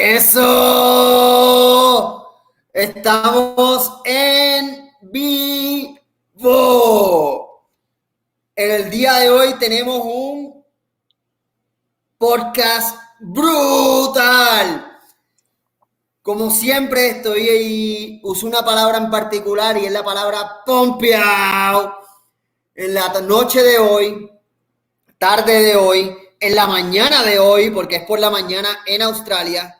Eso, estamos en vivo. En el día de hoy tenemos un podcast brutal. Como siempre estoy ahí, uso una palabra en particular y es la palabra pompeado. En la noche de hoy, tarde de hoy, en la mañana de hoy, porque es por la mañana en Australia,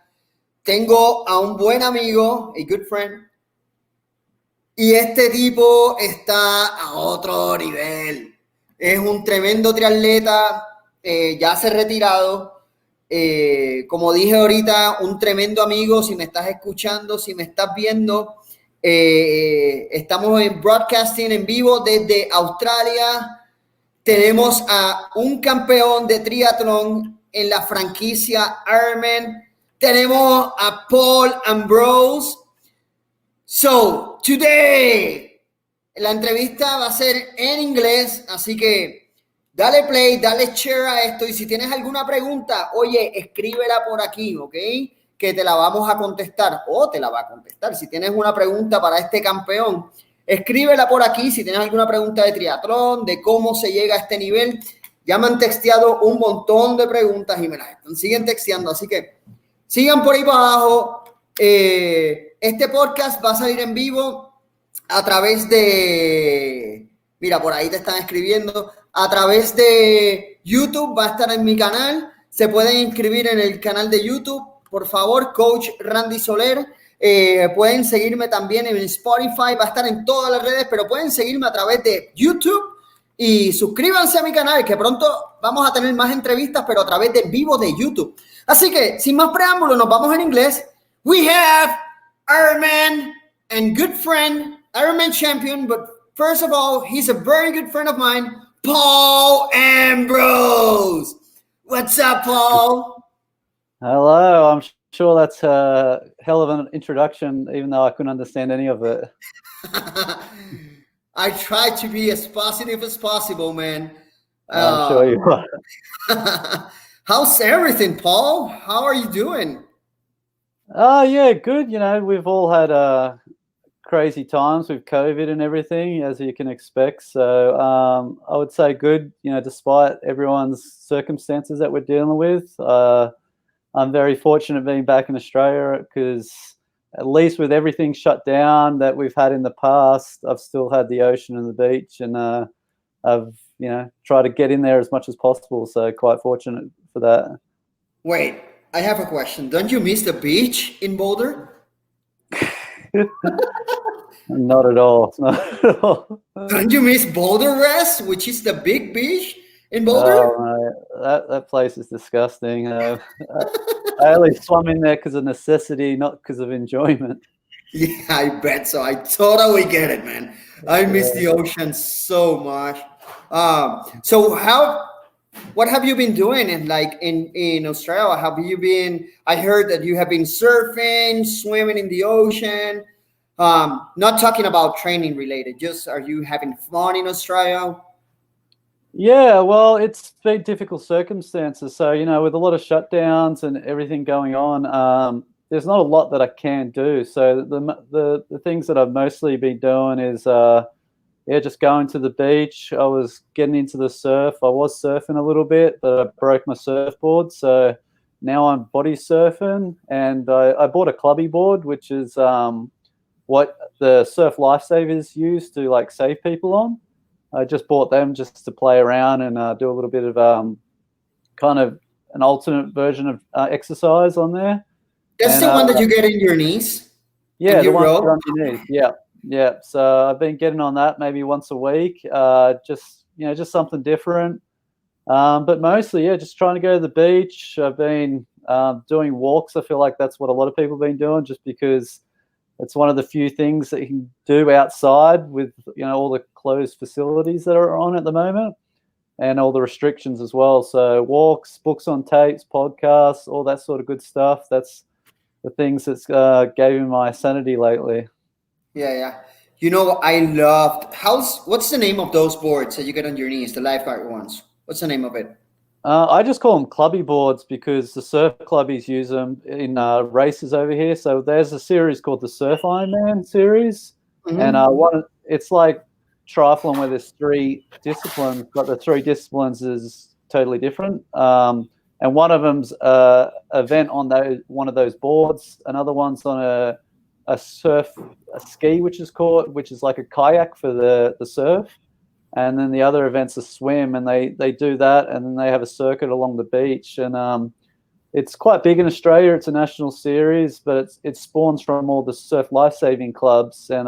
tengo a un buen amigo, a good friend, y este tipo está a otro nivel. Es un tremendo triatleta, ya se ha retirado. Como dije ahorita, un tremendo amigo. Si me estás escuchando, si me estás viendo, estamos en broadcasting en vivo desde Australia. Tenemos a un campeón de triatlón en la franquicia Ironman. Tenemos a Paul Ambrose. So, today, la entrevista va a ser en inglés, así que dale play, dale share a esto. Y si tienes alguna pregunta, oye, escríbela por aquí, ¿ok? Que te la vamos a contestar o te la va a contestar. Si tienes una pregunta para este campeón, escríbela por aquí. Si tienes alguna pregunta de triatlón, de cómo se llega a este nivel, ya me han texteado un montón de preguntas y me las siguen texteando, así que sigan por ahí para abajo. Este podcast va a salir en vivo a través de, mira, por ahí te están escribiendo, a través de YouTube. Va a estar en mi canal. Se pueden inscribir en el canal de YouTube, por favor, Coach Randy Soler. Pueden seguirme también en Spotify, va a estar en todas las redes, pero pueden seguirme a través de YouTube y suscríbanse a mi canal, que pronto vamos a tener más entrevistas, pero a través del vivo de YouTube. Así que, sin más preámbulos, nos vamos en inglés. We have Ironman and good friend, Ironman Champion, but first of all, he's a very good friend of mine, Paul Ambrose. What's up, Paul? Hello, I'm sure that's a hell of an introduction, even though I couldn't understand any of it. I try to be as positive as possible, man. I'm sure you are. How's everything, Paul? How are you doing? Yeah, good. You know, we've all had crazy times with COVID and everything, as you can expect. So I would say good, you know, despite everyone's circumstances that we're dealing with. I'm very fortunate being back in Australia because at least with everything shut down that we've had in the past, I've still had the ocean and the beach, and I've, you know, tried to get in there as much as possible. So quite fortunate for that. Wait, I have a question. Don't you miss the beach in Boulder? Not at all. Not at all. Don't you miss Boulder Rest, which is the big beach in Boulder? Oh, that place is disgusting. I only swam in there because of necessity, not because of enjoyment. Yeah, I bet so. I totally get it, man. I miss the ocean so much. So what have you been doing in Australia? Have you been, I heard that you have been surfing, swimming in the ocean. Not talking about training related, just are you having fun in Australia? Yeah, well, it's been difficult circumstances. So, you know, with a lot of shutdowns and everything going on, there's not a lot that I can do. So the things that I've mostly been doing is, just going to the beach. I was getting into the surf. I was surfing a little bit, but I broke my surfboard. So now I'm body surfing, and I bought a clubby board, which is what the surf lifesavers use to like save people on. I just bought them just to play around and do a little bit of kind of an alternate version of exercise on there. That's the one that you get in your knees? Yeah, the one on your knees. Yeah. So I've been getting on that maybe once a week, just something different. But mostly, just trying to go to the beach. I've been doing walks. I feel like that's what a lot of people have been doing, just because it's one of the few things that you can do outside with, you know, all the closed facilities that are on at the moment and all the restrictions as well. So walks, books on tapes, podcasts, all that sort of good stuff. That's the things that's gave me my sanity lately. Yeah. You know, I loved, what's the name of those boards that you get on your knees, the lifeguard ones? What's the name of it? I just call them clubby boards because the surf clubbies use them in races over here. So there's a series called the Surf Ironman series, and it's like triathlon where there's 3 disciplines, but the 3 disciplines is totally different. And one of them's a event on one of those boards. Another one's on a ski, which is like a kayak for the surf. And then the other event's a swim, and they do that, and then they have a circuit along the beach. And it's quite big in Australia. It's a national series, but it spawns from all the surf lifesaving clubs, and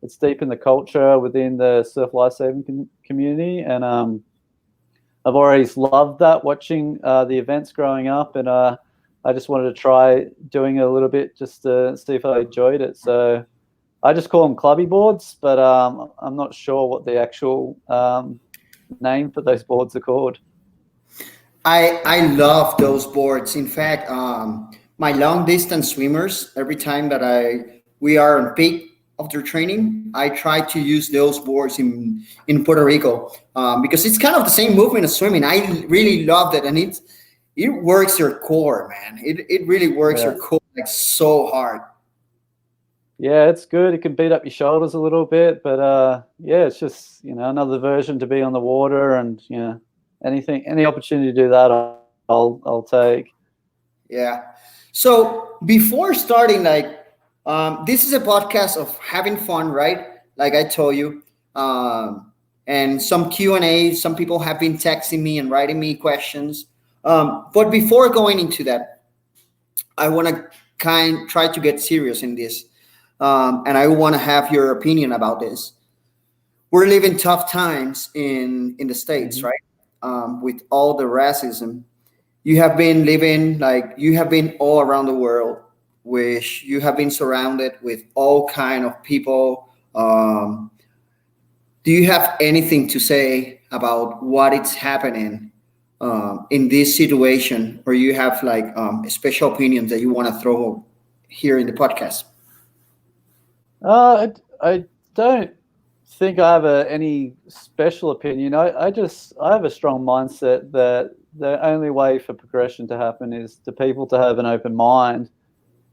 it's deep in the culture within the surf lifesaving community. And I've always loved that, watching the events growing up, and I just wanted to try doing it a little bit just to see if I enjoyed it. So I just call them clubby boards, but I'm not sure what the actual name for those boards are called. I love those boards. In fact, my long distance swimmers, every time that we are on peak of their training, I try to use those boards in Puerto Rico because it's kind of the same movement as swimming. I really love it, and it works your core, man. It really works your core like so hard. Yeah, it's good. It can beat up your shoulders a little bit, but it's just another version to be on the water, and any opportunity to do that, I'll take. Yeah. So before starting, this is a podcast of having fun, right? Like I told you, and some Q&A. Some people have been texting me and writing me questions. But before going into that, I want to try to get serious in this. And I want to have your opinion about this. We're living tough times in the States, right? With all the racism. You have been living, you have been all around the world, which you have been surrounded with all kind of people. Do you have anything to say about what is happening in this situation, or you have special opinions that you want to throw here in the podcast? I don't think I have any special opinion. I have a strong mindset that the only way for progression to happen is for people to have an open mind.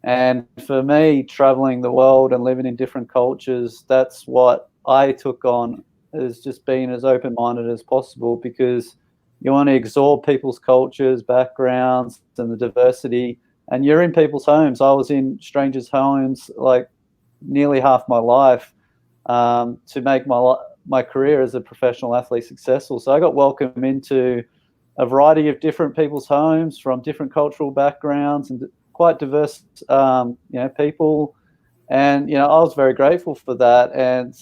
And for me, traveling the world and living in different cultures, that's what I took on, as just being as open-minded as possible, because you want to absorb people's cultures, backgrounds, and the diversity. And you're in people's homes. I was in strangers' homes nearly half my life to make my career as a professional athlete successful. So I got welcomed into a variety of different people's homes from different cultural backgrounds and quite diverse, people. And I was very grateful for that. And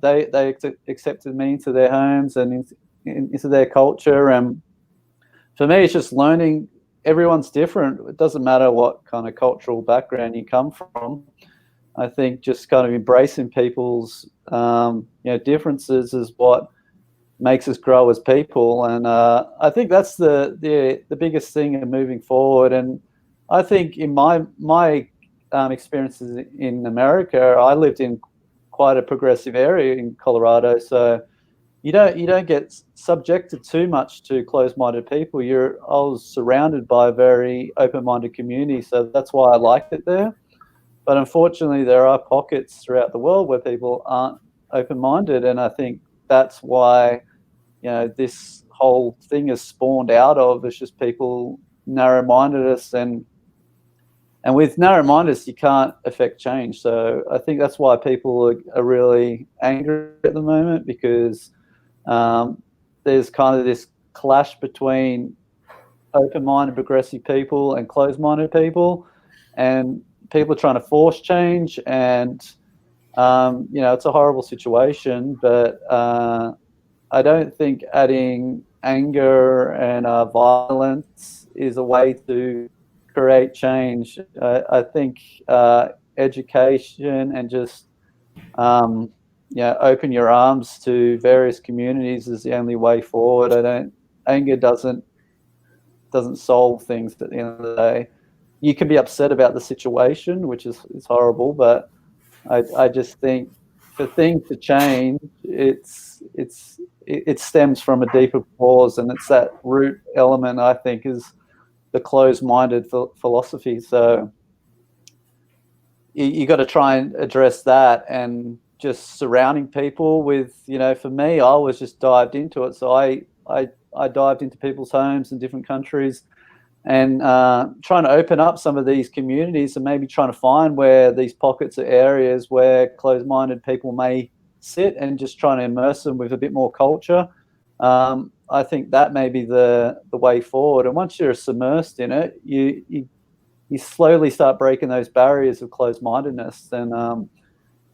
they accepted me into their homes and into their culture. And for me, it's just learning. Everyone's different. It doesn't matter what kind of cultural background you come from. I think just kind of embracing people's differences is what makes us grow as people, and I think that's the biggest thing in moving forward. And I think in my experiences in America, I lived in quite a progressive area in Colorado, so you don't get subjected too much to closed-minded people. I was surrounded by a very open-minded community, so that's why I liked it there. But unfortunately, there are pockets throughout the world where people aren't open-minded, and I think that's why this whole thing is spawned out of. It's just people narrow-mindedness, and with narrow-mindedness, you can't affect change. So I think that's why people are really angry at the moment, because there's kind of this clash between open-minded, progressive people and closed-minded people, and people are trying to force change, and it's a horrible situation. But I don't think adding anger and violence is a way to create change. I think education and just open your arms to various communities is the only way forward. Anger doesn't solve things at the end of the day. You can be upset about the situation, which is horrible, but I just think for things to change, it stems from a deeper cause, and it's that root element, I think, is the closed-minded philosophy. So you got to try and address that, and just surrounding people with, for me, I was just dived into it. So I dived into people's homes in different countries, and trying to open up some of these communities, and maybe trying to find where these pockets or areas where closed-minded people may sit, and just trying to immerse them with a bit more culture. I think that may be the way forward. And once you're submersed in it, you slowly start breaking those barriers of closed-mindedness. And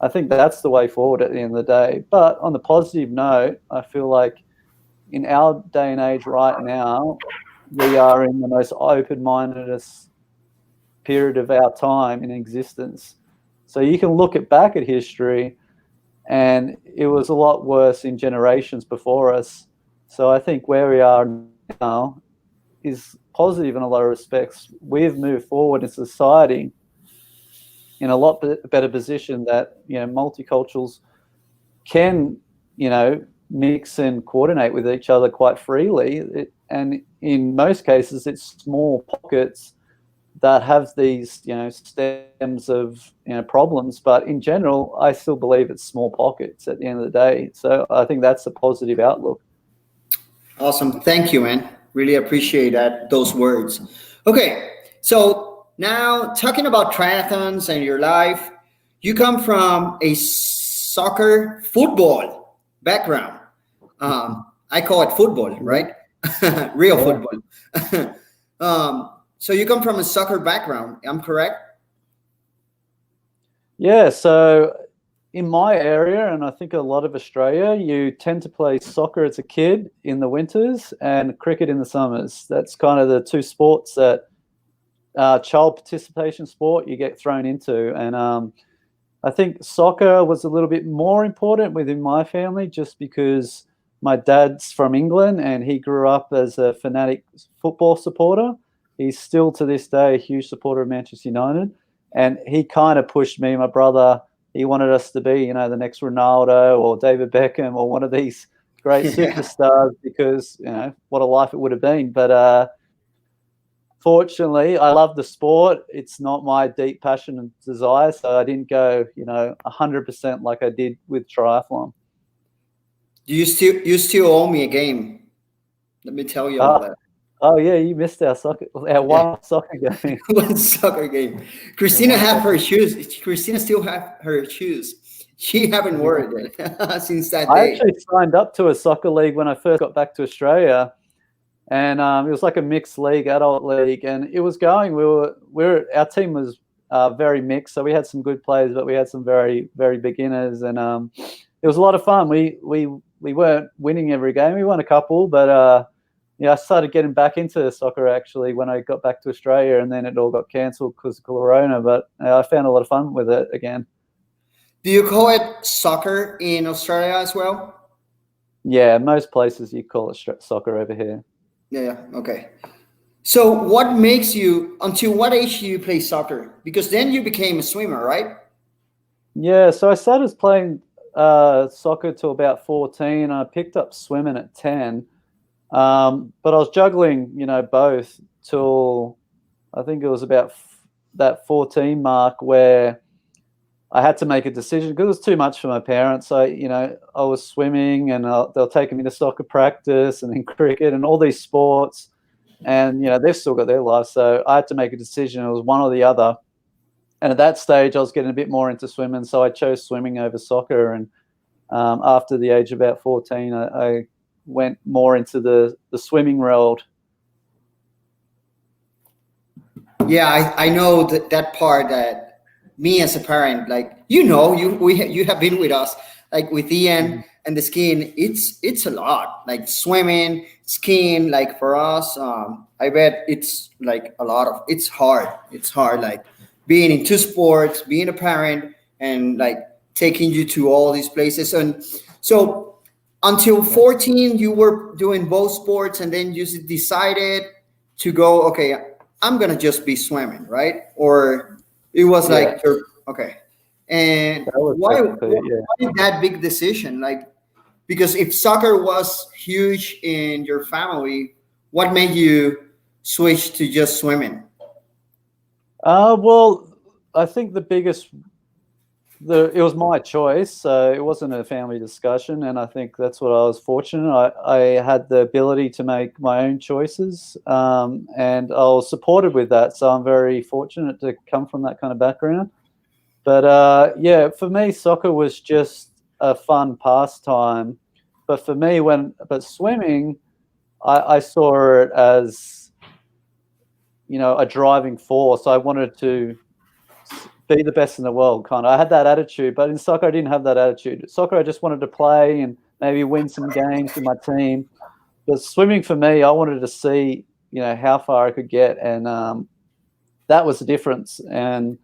I think that's the way forward at the end of the day. But on the positive note, I feel like in our day and age right now, we are in the most open-mindedness period of our time in existence. So you can look back at history, and it was a lot worse in generations before us. So I think where we are now is positive in a lot of respects. We've moved forward in society in a lot better position that, multiculturals can, mix and coordinate with each other quite freely. And in most cases, it's small pockets that have these, stems of, problems. But in general, I still believe it's small pockets at the end of the day. So I think that's a positive outlook. Awesome. Thank you, man. Really appreciate those words. Okay. So now talking about triathlons and your life, you come from a soccer football background. I call it football, right? Real football. So you come from a soccer background, I'm correct? Yeah, so in my area, and I think a lot of Australia, you tend to play soccer as a kid in the winters and cricket in the summers. That's kind of the two sports that child participation sport you get thrown into. And I think soccer was a little bit more important within my family, just because my dad's from England and he grew up as a fanatic football supporter. He's still to this day a huge supporter of Manchester United. And he kind of pushed me, my brother. He wanted us to be, the next Ronaldo or David Beckham or one of these great superstars, because, what a life it would have been. But fortunately, I love the sport. It's not my deep passion and desire, so I didn't go, 100% like I did with triathlon. You still owe me a game. Let me tell you about that. Oh yeah, you missed our one soccer game. One soccer game. Christina have her shoes. Christina still have her shoes. She haven't worn it since that day. I actually signed up to a soccer league when I first got back to Australia, and it was like a mixed league, adult league, and it was going. Our team was very mixed, so we had some good players, but we had some very, very beginners, and it was a lot of fun. We weren't winning every game. We won a couple, but I started getting back into soccer actually when I got back to Australia, and then it all got cancelled because of Corona. But I found a lot of fun with it again. Do you call it soccer in Australia as well? Yeah, most places you call it soccer over here. Yeah. Okay. So what makes you, until what age do you play soccer? Because then you became a swimmer, right? Yeah, so I started playing soccer till about 14. I picked up swimming at 10. But I was juggling, both till I think it was about that 14 mark where I had to make a decision because it was too much for my parents. I was swimming and they were taking me to soccer practice and then cricket and all these sports, and, they've still got their life. So I had to make a decision. It was one or the other. And at that stage, I was getting a bit more into swimming. So I chose swimming over soccer. And after the age of about 14, I went more into the swimming world. Yeah, I know that part, that me as a parent, like, you have been with us, like with Ian and the skiing, it's a lot, like swimming, skiing, like for us, I bet it's like it's hard, like being in two sports, being a parent, and like taking you to all these places. And so until 14, you were doing both sports, and then you decided to go, okay, I'm going to just be swimming, right? Or it was like, okay. And That was why basically it, yeah. why that big decision? Like, because if soccer was huge in your family, what made you switch to just swimming? Well, I think it was my choice, so it wasn't a family discussion, and I think that's what I was fortunate. I had the ability to make my own choices, and I was supported with that, so I'm very fortunate to come from that kind of background. But yeah, for me, soccer was just a fun pastime. But for me, but swimming, I saw it as, a driving force. I wanted to be the best in the world, kind of. I had that attitude, but in soccer, I didn't have that attitude. Soccer, I just wanted to play and maybe win some games with my team. But swimming for me, I wanted to see, how far I could get, and that was the difference. And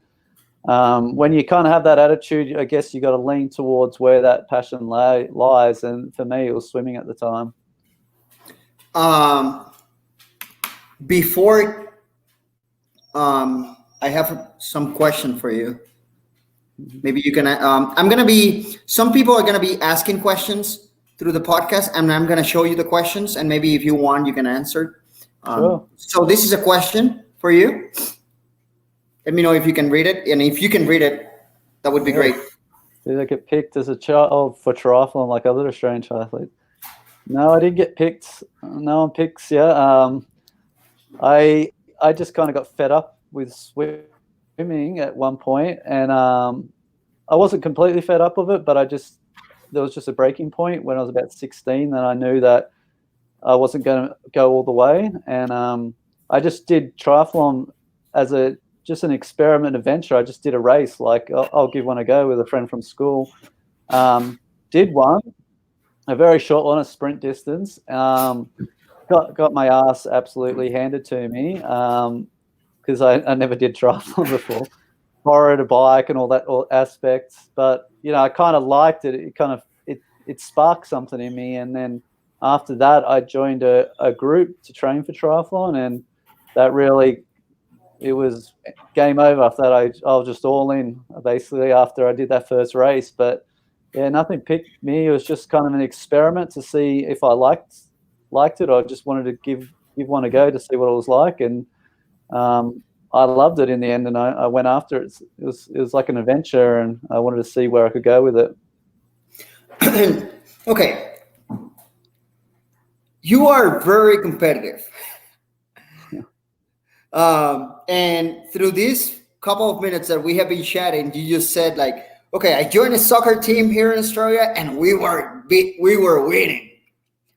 when you kind of have that attitude, I guess you got to lean towards where that passion lies. And for me, it was swimming at the time. Before I have some question for you. Maybe you can. Some people are gonna be asking questions through the podcast, and I'm gonna show you the questions, and maybe if you want, you can answer. Sure. So this is a question for you. Let me know if you can read it, and if you can read it, that would be great. Did I get picked as a child for triathlon like other Australian triathletes? No, I didn't get picked. No one picks. Yeah. I just kind of got fed up with swimming at one point, and I wasn't completely fed up with it, but there was just a breaking point when I was about 16 that I knew that I wasn't going to go all the way, and I just did triathlon as just an experiment adventure. I just did a race, like I'll give one a go with a friend from school. Did one, a very short one, a sprint distance. Got my ass absolutely handed to me because I never did triathlon before. Borrowed a bike and all aspects, but I kind of liked it. It sparked something in me, and then after that, I joined a group to train for triathlon, and that really, it was game over. After that, I was just all in basically after I did that first race. But yeah, nothing picked me. It was just kind of an experiment to see if I liked it. I just wanted to give one a go to see what it was like, and I loved it in the end, and I went after it. It was like an adventure, and I wanted to see where I could go with it. Okay. You are very competitive. And through this couple of minutes that we have been chatting, you just said like, okay, I joined a soccer team here in Australia and we were winning.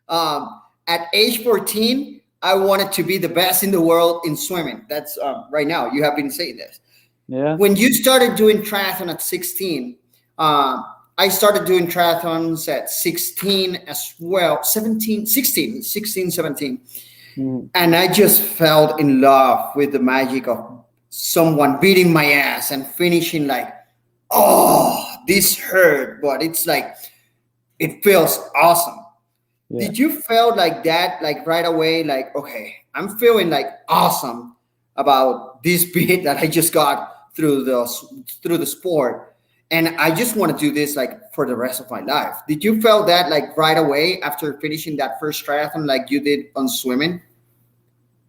At age 14, I wanted to be the best in the world in swimming. That's right now. You have been saying this. Yeah. When you started doing triathlon at 16, I started doing triathlons at 16 as well, 16, 17. And I just fell in love with the magic of someone beating my ass and finishing like, oh, this hurt, but it's like, it feels awesome. Yeah. Did you feel like that, like right away, like, okay, I'm feeling like awesome about this beat that I just got through the sport, and I just want to do this like for the rest of my life? Did you feel that like right away after finishing that first triathlon, like you did on swimming?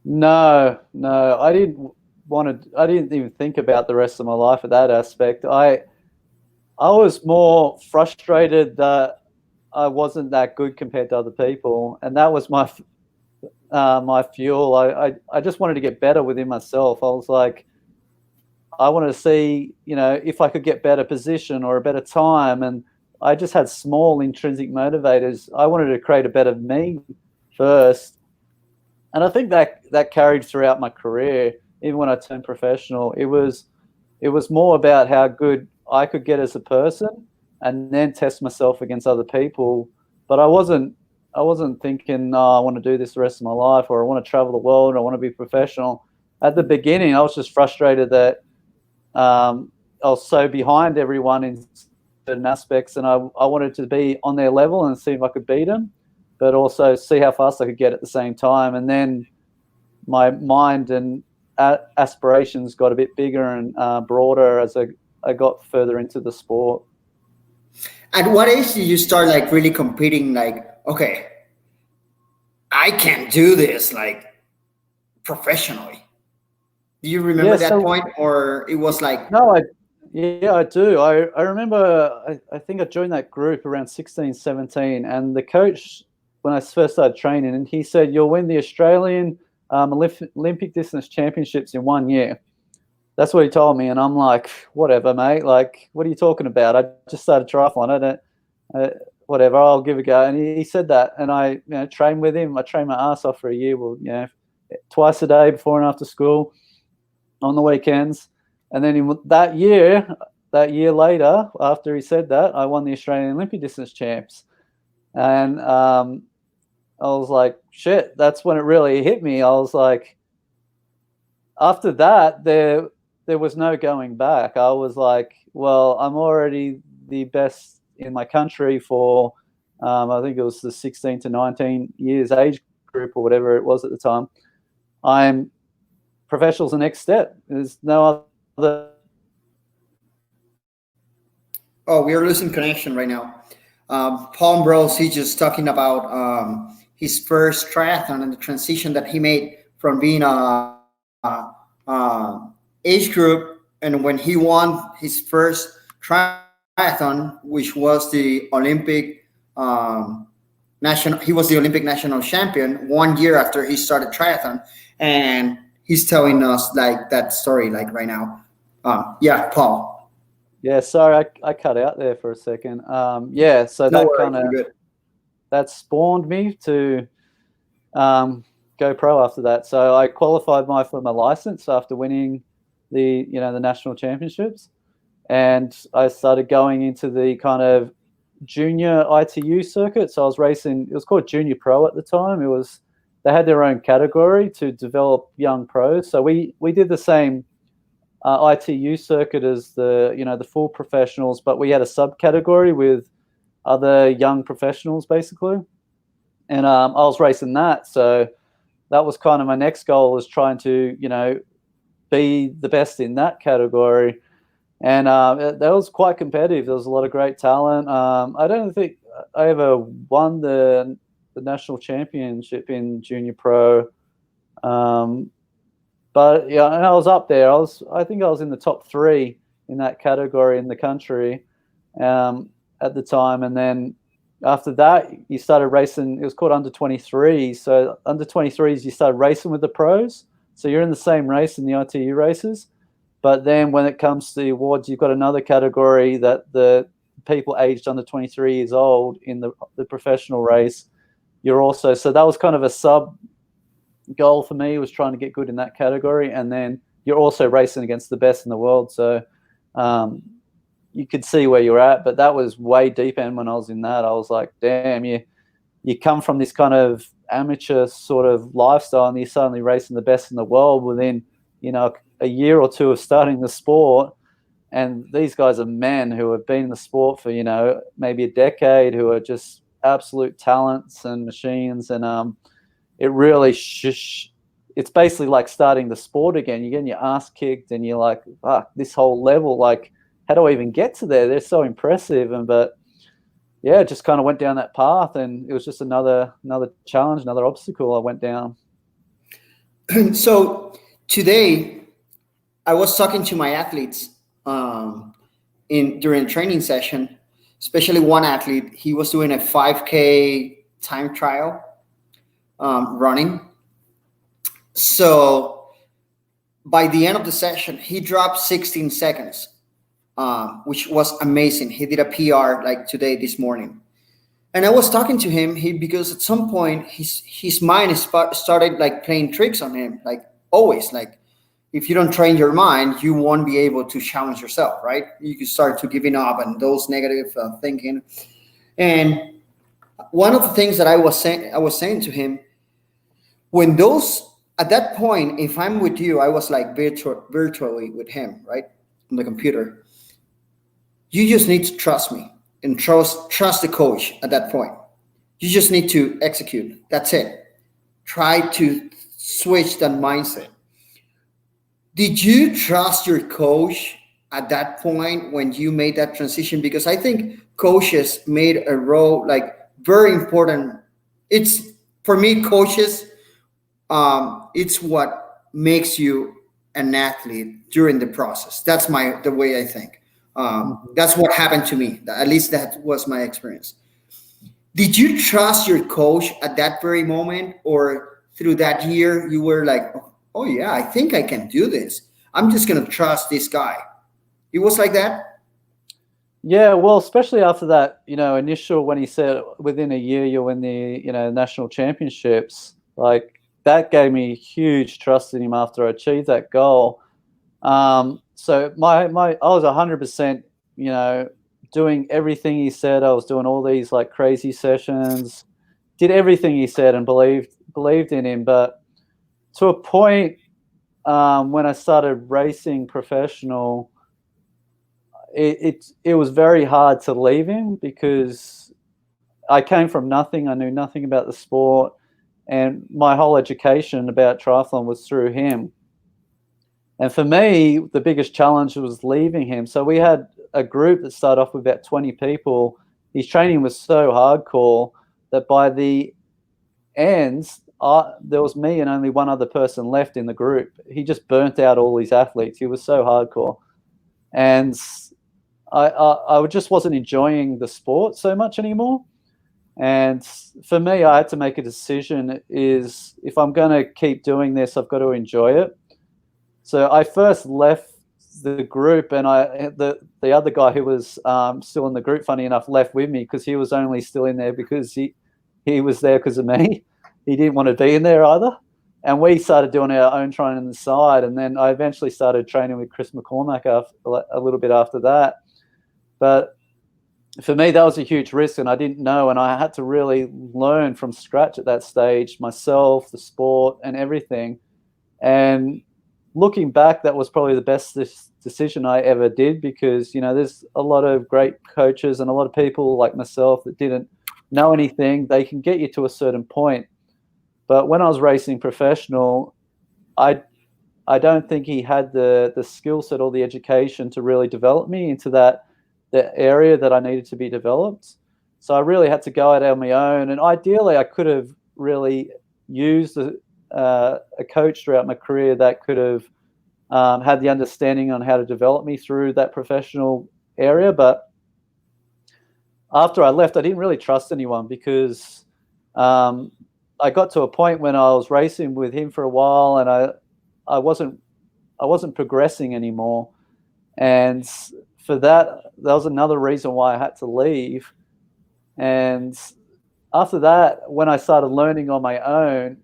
No, I didn't even think about the rest of my life at that aspect. I was more frustrated that I wasn't that good compared to other people, and that was my fuel. I just wanted to get better within myself. I was like, I wanted to see, if I could get better position or a better time, and I just had small intrinsic motivators. I wanted to create a better me first. And I think that carried throughout my career. Even when I turned professional, it was more about how good I could get as a person, and then test myself against other people. But I wasn't thinking, I want to do this the rest of my life, or I want to travel the world, or I want to be professional. At the beginning, I was just frustrated that I was so behind everyone in certain aspects, and I wanted to be on their level and see if I could beat them, but also see how fast I could get at the same time. And then my mind and aspirations got a bit bigger and broader as I got further into the sport. At what age did you start like really competing? Like, okay, I can do this like professionally. Do you remember that point, or it was like? No, I do. I remember, I think I joined that group around 16, 17, and the coach, when I first started training, and he said, you'll win the Australian Olympic distance championships in 1 year. That's what he told me, and I'm like, whatever, mate. Like, what are you talking about? I just started triathlon. Whatever, I'll give it a go. And he said that, and I trained with him. I trained my ass off for a year. Well, twice a day before and after school, on the weekends. And then that year later, after he said that, I won the Australian Olympic distance champs. And I was like, shit, that's when it really hit me. I was like, after that, there was no going back. I was like, well, I'm already the best in my country for, I think it was the 16 to 19 years age group or whatever it was at the time. I'm professional's the next step. There's no other. Oh, we are losing connection right now. Paul Ambrose, he's just talking about his first triathlon and the transition that he made from being a age group, and when he won his first triathlon, which was the Olympic he was the Olympic national champion 1 year after he started triathlon, and he's telling us like that story like right now. Yeah, Paul. Yeah, sorry, I cut out there for a second. Yeah, so that kind of that spawned me to go pro after that. So I qualified for my license after winning the national championships, and I started going into the kind of junior ITU circuit. So I was racing. It was called Junior Pro at the time. They had their own category to develop young pros. So we did the same ITU circuit as the full professionals, but we had a subcategory with other young professionals basically, and I was racing that. So that was kind of my next goal, was trying to be the best in that category, and that was quite competitive. There was a lot of great talent. I don't think I ever won the national championship in Junior Pro, but yeah, and I was up there. I think I was in the top 3 in that category in the country at the time. And then after that, you started racing. It was called under 23. So under 23s, you started racing with the pros. So you're in the same race in the ITU races. But then when it comes to the awards, you've got another category that the people aged under 23 years old in the professional race. You're also, so that was kind of a sub goal for me, was trying to get good in that category. And then you're also racing against the best in the world. So you could see where you're at, but that was way deep end when I was in that. I was like, damn, you come from this kind of amateur sort of lifestyle, and you're suddenly racing the best in the world within, a year or two of starting the sport. And these guys are men who have been in the sport for, maybe a decade, who are just absolute talents and machines. And it really, it's basically like starting the sport again. You're getting your ass kicked, and you're like, fuck, this whole level, like, how do I even get to there? They're so impressive. But yeah, just kind of went down that path, and it was just another challenge, another obstacle I went down. So today, I was talking to my athletes during a training session, especially one athlete. He was doing a 5K time trial running. So by the end of the session, he dropped 16 seconds. Which was amazing. He did a PR like this morning. And I was talking to him because at some point his mind started like playing tricks on him. Like always, like if you don't train your mind, you won't be able to challenge yourself, right? You can start to giving up and those negative thinking. And one of the things that I was saying to him, at that point, if I'm with you, I was like virtually with him, right? On the computer. You just need to trust me and trust the coach at that point. You just need to execute. That's it. Try to switch that mindset. Did you trust your coach at that point when you made that transition? Because I think coaches made a role like very important. It's for me, coaches, it's what makes you an athlete during the process. That's the way I think. That's what happened to me. At least that was my experience. Did you trust your coach at that very moment, or through that year you were like, oh yeah, I think I can do this. I'm just gonna trust this guy. It was like that. Yeah, well, especially after that, initial when he said within a year you'll win the, national championships, like that gave me huge trust in him after I achieved that goal. So my I was 100%, doing everything he said. I was doing all these like crazy sessions, did everything he said and believed in him. But to a point, when I started racing professional, it was very hard to leave him because I came from nothing. I knew nothing about the sport, and my whole education about triathlon was through him. And for me, the biggest challenge was leaving him. So we had a group that started off with about 20 people. His training was so hardcore that by the end, there was me and only one other person left in the group. He just burnt out all these athletes. He was so hardcore. And I just wasn't enjoying the sport so much anymore. And for me, I had to make a decision, is if I'm going to keep doing this, I've got to enjoy it. So I first left the group, and the other guy who was still in the group, funny enough, left with me because he was only still in there because he was there because of me. He didn't want to be in there either. And we started doing our own training on the side. And then I eventually started training with Chris McCormack a little bit after that. But for me, that was a huge risk, and I didn't know. And I had to really learn from scratch at that stage, myself, the sport, and everything. And looking back, that was probably the best decision I ever did, because, there's a lot of great coaches and a lot of people like myself that didn't know anything. They can get you to a certain point. But when I was racing professional, I don't think he had the skill set or the education to really develop me into the area that I needed to be developed. So I really had to go out on my own. And ideally, I could have really used a coach throughout my career that could have had the understanding on how to develop me through that professional area. But after I left, I didn't really trust anyone, because I got to a point when I was racing with him for a while, and I wasn't progressing anymore. And for that was another reason why I had to leave. And after that, when I started learning on my own,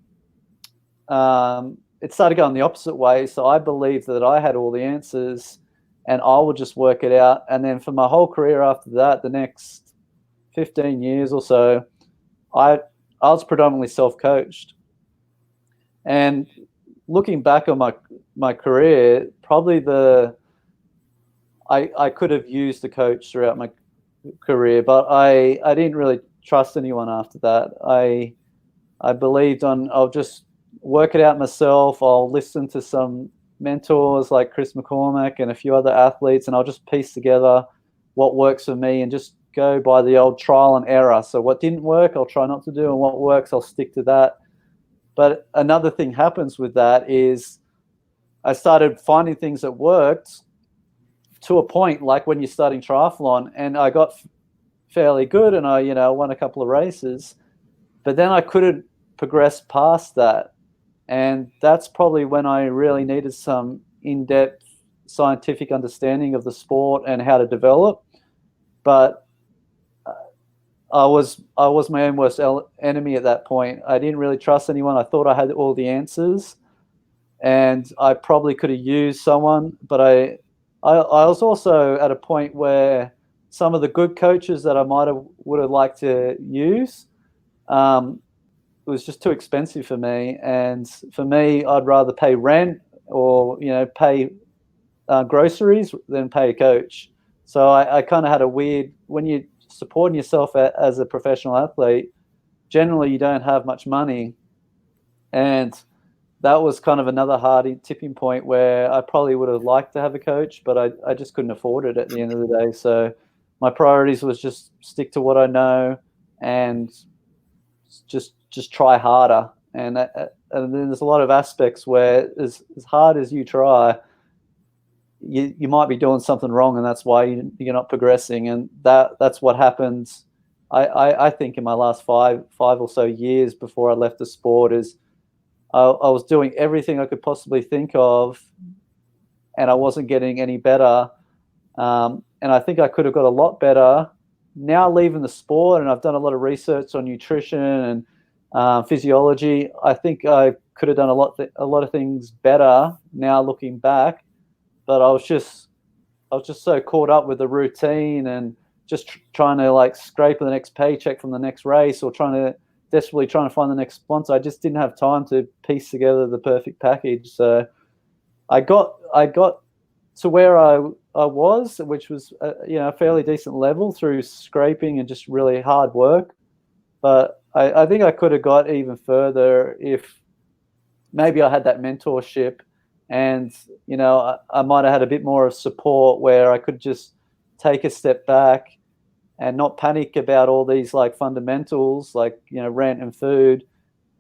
it started going the opposite way. So I believed that I had all the answers and I would just work it out. And then for my whole career after that, the next 15 years or so, I was predominantly self-coached. And looking back on my career, probably I could have used a coach throughout my career, but I didn't really trust anyone after that. I believed I'll just work it out myself. I'll listen to some mentors like Chris McCormack and a few other athletes, and I'll just piece together what works for me and just go by the old trial and error. So what didn't work, I'll try not to do, and what works, I'll stick to that. But another thing happens with that is I started finding things that worked to a point, like when you're starting triathlon, and I got fairly good, and I won a couple of races, but then I couldn't progress past that. And that's probably when I really needed some in-depth scientific understanding of the sport and how to develop. But I was my own worst enemy at that point. I didn't really trust anyone. I thought I had all the answers, and I probably could have used someone. But I was also at a point where some of the good coaches that I would have liked to use, it was just too expensive for me. And for me, I'd rather pay rent or pay groceries than pay a coach. So I kind of had a weird, when you're supporting yourself as a professional athlete, generally you don't have much money, and that was kind of another hard tipping point where I probably would have liked to have a coach, but I just couldn't afford it at the end of the day. So my priorities was just stick to what I know and just try harder. And then there's a lot of aspects where as hard as you try, you might be doing something wrong, and that's why you're not progressing. And that's what happened. I think in my last five or so years before I left the sport is I was doing everything I could possibly think of, and I wasn't getting any better. And I think I could have got a lot better. Now leaving the sport, and I've done a lot of research on nutrition and physiology, I think I could have done a lot of things better now looking back. But I was just so caught up with the routine and just trying to like scrape the next paycheck from the next race, or desperately trying to find the next sponsor. I just didn't have time to piece together the perfect package. So I got to where I was, which was a fairly decent level through scraping and just really hard work. But I think I could have got even further if maybe I had that mentorship, and I might have had a bit more of support where I could just take a step back and not panic about all these like fundamentals like rent and food,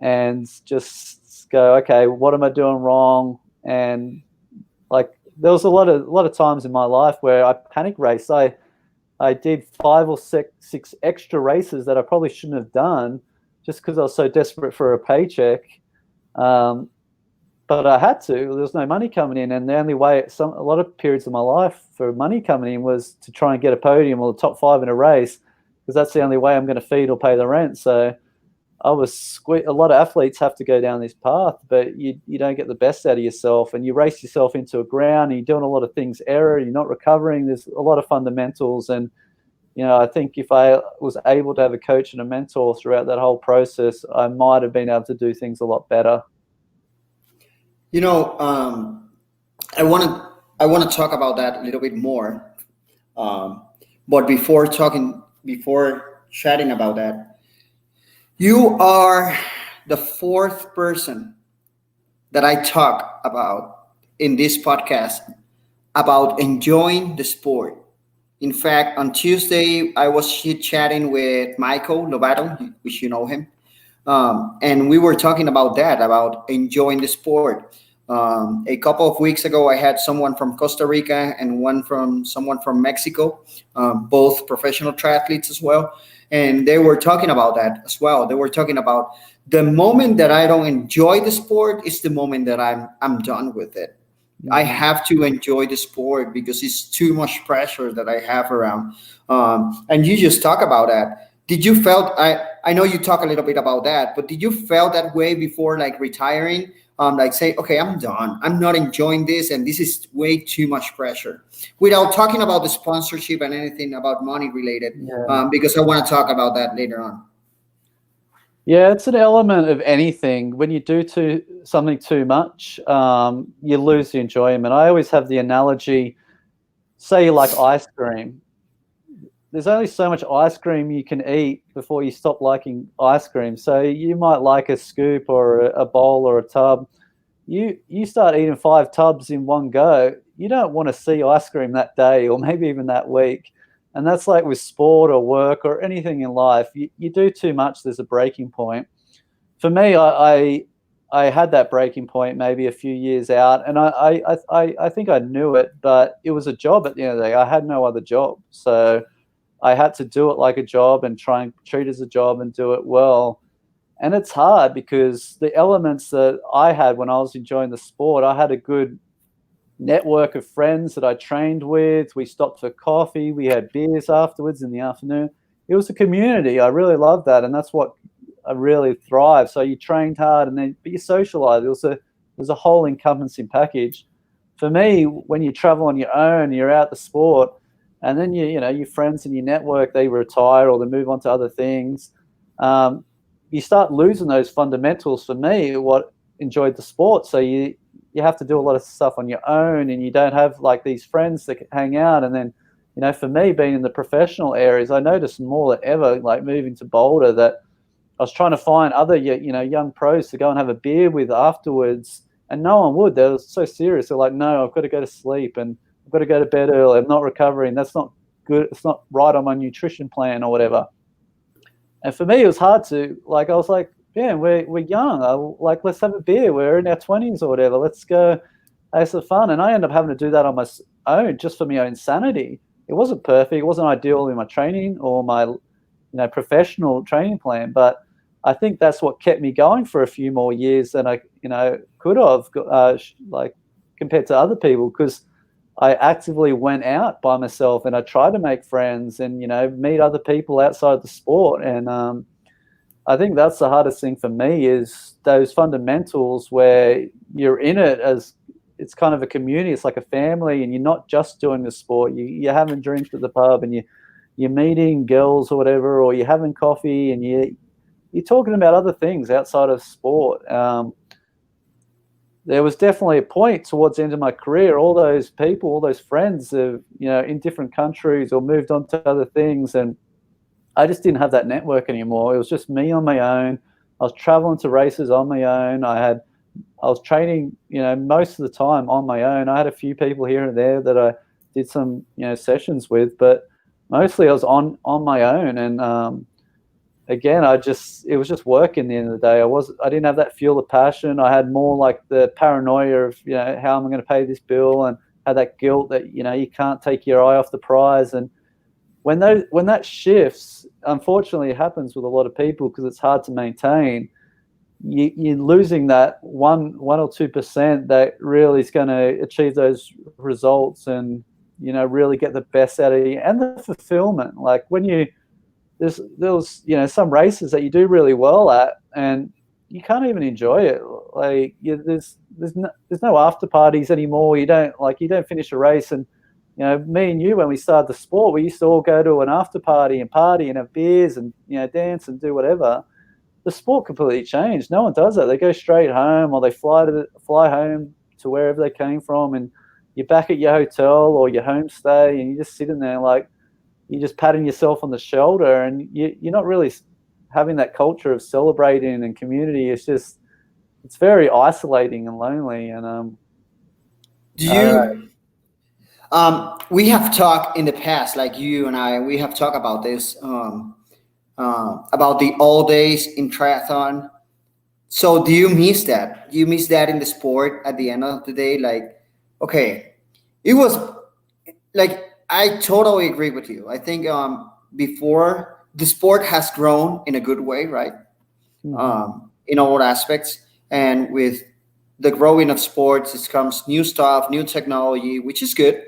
and just go, okay, what am I doing wrong? And like there was a lot of times in my life where I panic raced. I did 5 or 6 extra races that I probably shouldn't have done just because I was so desperate for a paycheck. But I had to. There was no money coming in, and the only way a lot of periods of my life for money coming in was to try and get a podium or the top 5 in a race, because that's the only way I'm going to feed or pay the rent. So I was a lot of athletes have to go down this path, but you don't get the best out of yourself, and you race yourself into a ground, and you're doing a lot of things error, you're not recovering. There's a lot of fundamentals, and I think if I was able to have a coach and a mentor throughout that whole process, I might have been able to do things a lot better. I want to talk about that a little bit more. But before chatting about that, you are the 4th person that I talk about in this podcast about enjoying the sport. In fact, on Tuesday, I was chatting with Michael Lovato, which you know him. And we were talking about that, about enjoying the sport. A couple of weeks ago, I had someone from Costa Rica and someone from Mexico, both professional triathletes as well. And they were talking about that as well. They were talking about the moment that I don't enjoy the sport is the moment that I'm done with it. Mm-hmm. I have to enjoy the sport because it's too much pressure that I have around. And you just talk about that. Did you felt, I know you talk a little bit about that, but did you feel that way before like retiring? Like say, okay, I'm done. I'm not enjoying this, and this is way too much pressure. Without talking about the sponsorship and anything about money related, because I want to talk about that later on. Yeah, it's an element of anything. When you do something too much, you lose the enjoyment. I always have the analogy, say you like ice cream. There's only so much ice cream you can eat before you stop liking ice cream. So you might like a scoop or a bowl or a tub. You start eating 5 tubs in one go, you don't want to see ice cream that day or maybe even that week. And that's like with sport or work or anything in life. You do too much, there's a breaking point. For me, I had that breaking point maybe a few years out, and I think I knew it, but it was a job at the end of the day. I had no other job. So I had to do it like a job and try and treat it as a job and do it well. And it's hard because the elements that I had when I was enjoying the sport, I had a good network of friends that I trained with. We stopped for coffee. We had beers afterwards in the afternoon. It was a community. I really loved that. And that's what I really thrived. So you trained hard but you socialized. It was a whole encompassing package. For me, when you travel on your own, you're out the sport, and then your friends and your network, they retire or they move on to other things. You start losing those fundamentals. For me, what enjoyed the sport. So you have to do a lot of stuff on your own, and you don't have like these friends that hang out. And then, for me, being in the professional areas, I noticed more than ever, like moving to Boulder, that was trying to find other, young pros to go and have a beer with afterwards, and no one would. They were so serious. They're like, no, I've got to go to sleep and I've got to go to bed early. I'm not recovering. That's not good. It's not right on my nutrition plan or whatever. And for me, it was hard to, like, I was like, yeah, we're young. Let's have a beer. We're in our 20s or whatever. Let's go have some fun. And I ended up having to do that on my own, just for my own sanity. It wasn't perfect. It wasn't ideal in my training or my, professional training plan. But I think that's what kept me going for a few more years than I, could have, compared to other people, because I actively went out by myself and I tried to make friends and, meet other people outside the sport. And I think that's the hardest thing for me, is those fundamentals where you're in it as, it's kind of a community. It's like a family, and you're not just doing the sport. You're having drinks at the pub, and you're meeting girls or whatever, or you're having coffee, and you're talking about other things outside of sport. There was definitely a point towards the end of my career, all those people, all those friends have, in different countries or moved on to other things. And I just didn't have that network anymore. It was just me on my own. I was traveling to races on my own. I was training, most of the time on my own. I had a few people here and there that I did some, sessions with, but mostly I was on my own. And again, it was just work in the end of the day. I didn't have that fuel of passion. I had more like the paranoia of, how am I going to pay this bill, and had that guilt that, you can't take your eye off the prize. And when that shifts, unfortunately, it happens with a lot of people because it's hard to maintain. You're losing that 1 or 2% that really is going to achieve those results and, really get the best out of you, and the fulfillment. Like when there's some races that you do really well at and you can't even enjoy it. Like there's no after parties anymore. You don't finish a race, and me and you, when we started the sport, we used to all go to an after party and have beers and dance and do whatever. The sport completely changed. No one does that. They go straight home, or they fly home to wherever they came from, and you're back at your hotel or your homestay, and you're just sitting there like you're just patting yourself on the shoulder, and you're not really having that culture of celebrating and community. It's very isolating and lonely. And we have talked in the past, like you and I, we have talked about this, about the all days in triathlon. So do you miss that? Do you miss that in the sport at the end of the day? Like, okay, it was like, I totally agree with you. I think before, the sport has grown in a good way, right? Mm-hmm. In all aspects. And with the growing of sports, it comes new stuff, new technology, which is good.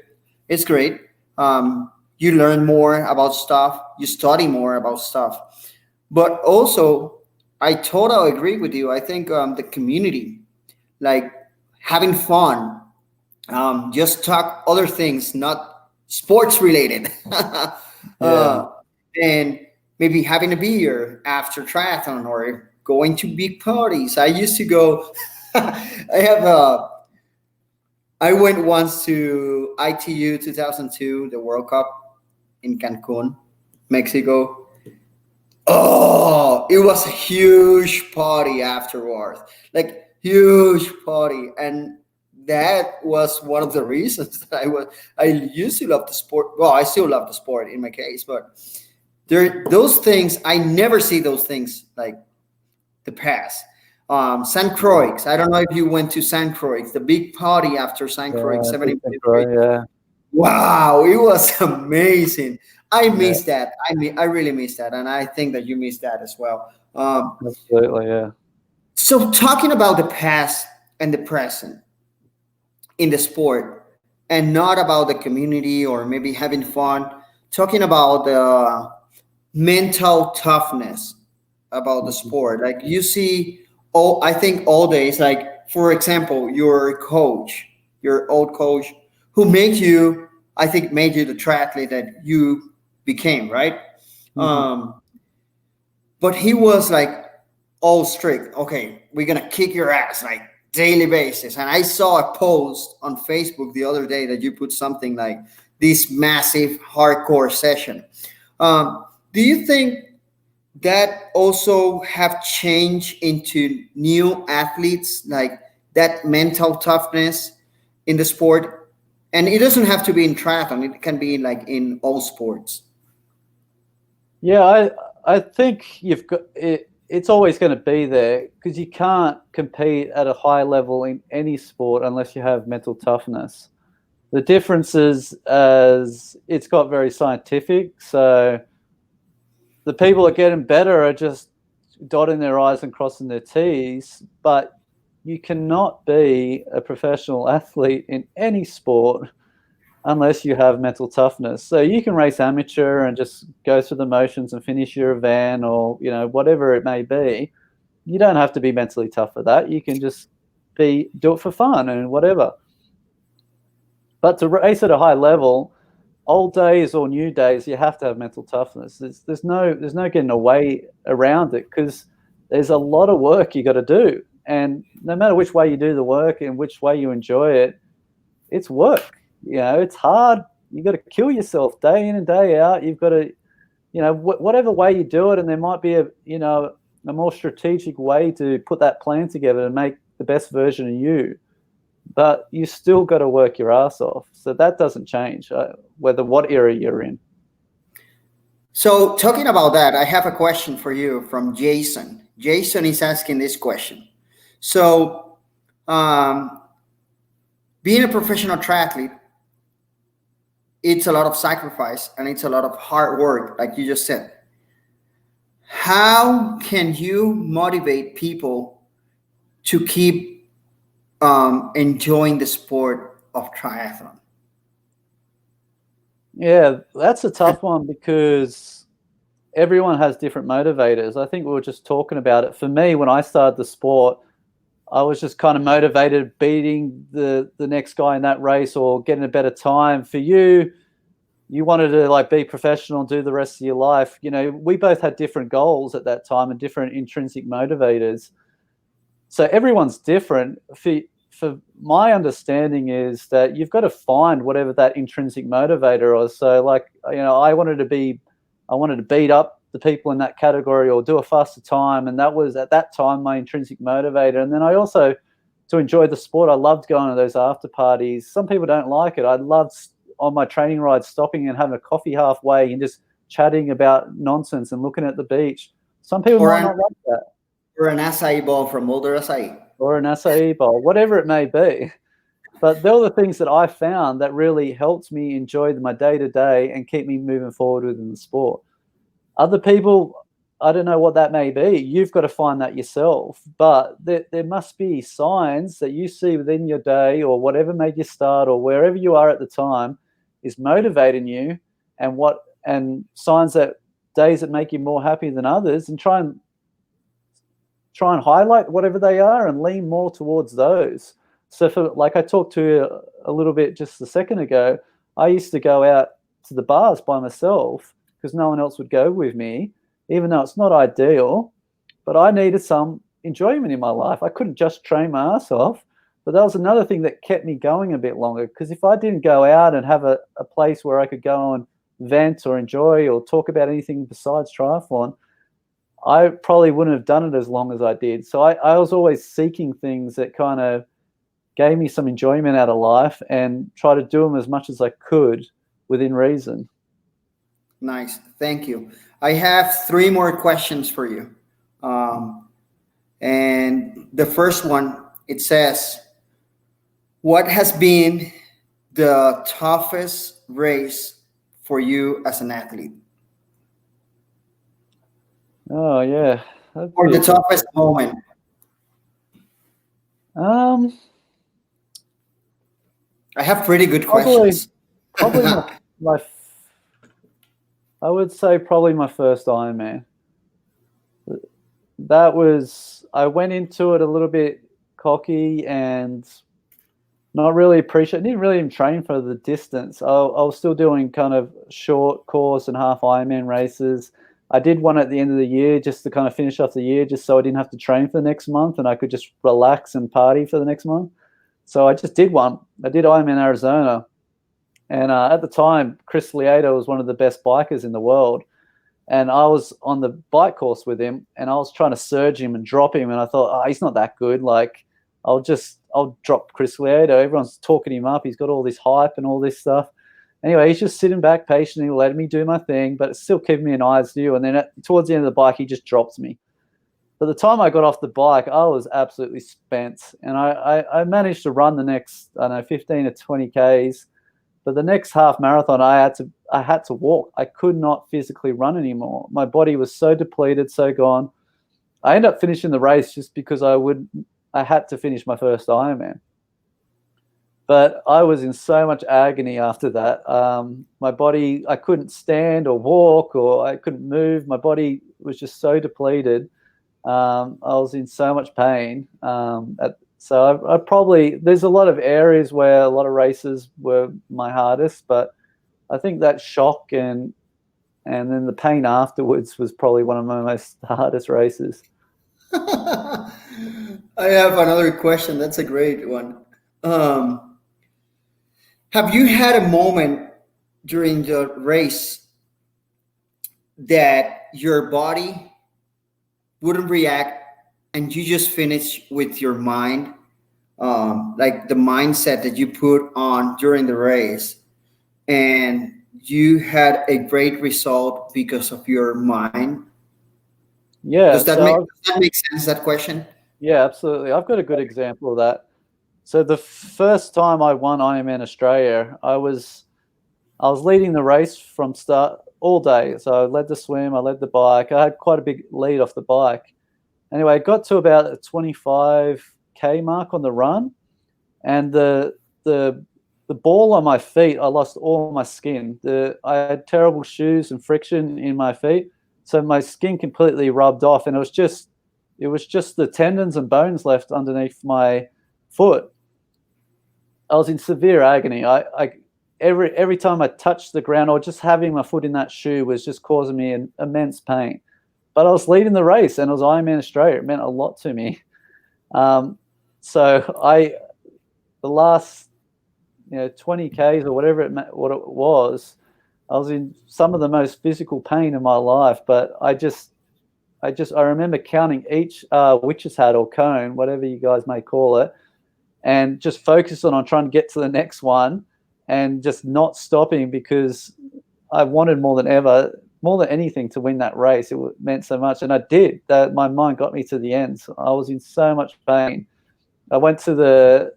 It's great. You learn more about stuff. You study more about stuff. But also, I totally agree with you. I think the community, like having fun, just talk other things, not sports related. And maybe having a beer after triathlon or going to big parties. I used to go, I went once to ITU 2002, the World Cup in Cancun, Mexico. Oh, it was a huge party afterwards, like huge party. And that was one of the reasons that I used to love the sport. Well, I still love the sport in my case, but those things, I never see those things like the past. St. Croix, I don't know if you went to St. Croix, the big party after St. Croix, 70. Yeah. Wow, it was amazing. I miss that. I really miss that. And I think that you miss that as well. Absolutely, yeah. So talking about the past and the present in the sport, and not about the community or maybe having fun, talking about the mental toughness about the sport. Like you see, I think all days, like for example, your old coach who made you the triathlete that you became, right? Mm-hmm. But he was like all strict. Okay, we're gonna kick your ass like daily basis. And I saw a post on Facebook the other day that you put something like this massive hardcore session. Do you think that also have changed into new athletes, like that mental toughness in the sport? And it doesn't have to be in triathlon, it can be like in all sports. Yeah, I think you've got it. It's always going to be there because you can't compete at a high level in any sport unless you have mental toughness. The difference is as it's got very scientific. So the people that getting better are just dotting their I's and crossing their T's, but you cannot be a professional athlete in any sport unless you have mental toughness. So you can race amateur and just go through the motions and finish your event or, whatever it may be. You don't have to be mentally tough for that. You can just do it for fun and whatever. But to race at a high level, old days or new days, you have to have mental toughness. There's no getting away around it because there's a lot of work you got to do. And no matter which way you do the work and which way you enjoy it, it's work. It's hard. You got to kill yourself day in and day out. You've got to, whatever way you do it, and there might be a more strategic way to put that plan together and make the best version of you. But you still got to work your ass off. So that doesn't change, what era you're in. So talking about that, I have a question for you from Jason. Jason is asking this question. So being a professional triathlete, it's a lot of sacrifice and it's a lot of hard work, like you just said. How can you motivate people to keep enjoying the sport of triathlon? Yeah, that's a tough one because everyone has different motivators. I think we were just talking about it. For me, when I started the sport, I was just kind of motivated beating the next guy in that race or getting a better time. For you, you wanted to be professional and do the rest of your life. We both had different goals at that time and different intrinsic motivators. So everyone's different. For my understanding is that you've got to find whatever that intrinsic motivator is. So I wanted to beat up the people in that category or do a faster time. And that was at that time my intrinsic motivator. And then I also, to enjoy the sport, I loved going to those after parties. Some people don't like it. I loved on my training ride stopping and having a coffee halfway and just chatting about nonsense and looking at the beach. Some people might not like that. Or an acai bowl from Mulder Acai. Or an acai bowl, whatever it may be. But they're the things that I found that really helped me enjoy my day-to-day and keep me moving forward within the sport. Other people, I don't know what that may be. You've got to find that yourself. But there must be signs that you see within your day or whatever made you start or wherever you are at the time is motivating you, and signs that days that make you more happy than others, and try and highlight whatever they are and lean more towards those. So I talked to you a little bit just a second ago, I used to go out to the bars by myself because no one else would go with me, even though it's not ideal, but I needed some enjoyment in my life. I couldn't just train my ass off, but that was another thing that kept me going a bit longer, because if I didn't go out and have a place where I could go and vent or enjoy or talk about anything besides triathlon, I probably wouldn't have done it as long as I did. So I was always seeking things that kind of gave me some enjoyment out of life and try to do them as much as I could within reason. Nice. Thank you. I have 3 more questions for you. And the first one, it says, what has been the toughest race for you as an athlete? Oh, yeah. Or the toughest moment? I have pretty good questions. Probably I would say probably my first Ironman. I went into it a little bit cocky and not really didn't really even train for the distance. I was still doing kind of short course and half Ironman races. I did one at the end of the year just to kind of finish off the year, just so I didn't have to train for the next month and I could just relax and party for the next month. So I just did one. I did Ironman Arizona. And at the time, Chris Lieto was one of the best bikers in the world. And I was on the bike course with him, and I was trying to surge him and drop him, and I thought, oh, he's not that good. Like, I'll drop Chris Leato. Everyone's talking him up. He's got all this hype and all this stuff. Anyway, he's just sitting back patiently, letting me do my thing, but it's still keeping me an eye's view. And then towards the end of the bike, he just drops me. By the time I got off the bike, I was absolutely spent, and I managed to run the next, 15 to 20 Ks. But the next half marathon, I had to walk. I could not physically run anymore. My body was so depleted, so gone. I ended up finishing the race just because I had to finish my first Ironman. But I was in so much agony after that. My body, I couldn't stand or walk, or I couldn't move. My body was just so depleted. I was in so much pain. So I probably, there's a lot of areas where a lot of races were my hardest, but I think that shock and then the pain afterwards was probably one of my most hardest races. I have another question. That's a great one. Have you had a moment during the race that your body wouldn't react and you just finish with your mind, like the mindset that you put on during the race, and you had a great result because of your mind? Yeah. Does that make sense, that question? Yeah, absolutely. I've got a good example of that. So the first time I won Ironman Australia, I was leading the race from start all day. So I led the swim, I led the bike. I had quite a big lead off the bike. Anyway, I got to about a 25K mark on the run, and the ball on my feet, I lost all my skin. I had terrible shoes and friction in my feet, so my skin completely rubbed off, and it was just the tendons and bones left underneath my foot. I was in severe agony. Every time I touched the ground, or just having my foot in that shoe was just causing me an immense pain. But I was leading the race, and it was Ironman Australia. It meant a lot to me. So the last 20 Ks or whatever what it was, I was in some of the most physical pain in my life. But I remember counting each witch's hat or cone, whatever you guys may call it, and just focusing on trying to get to the next one, and just not stopping, because I wanted more than anything to win that race. It meant so much, and I did. My mind got me to the end. So I was in so much pain. I went to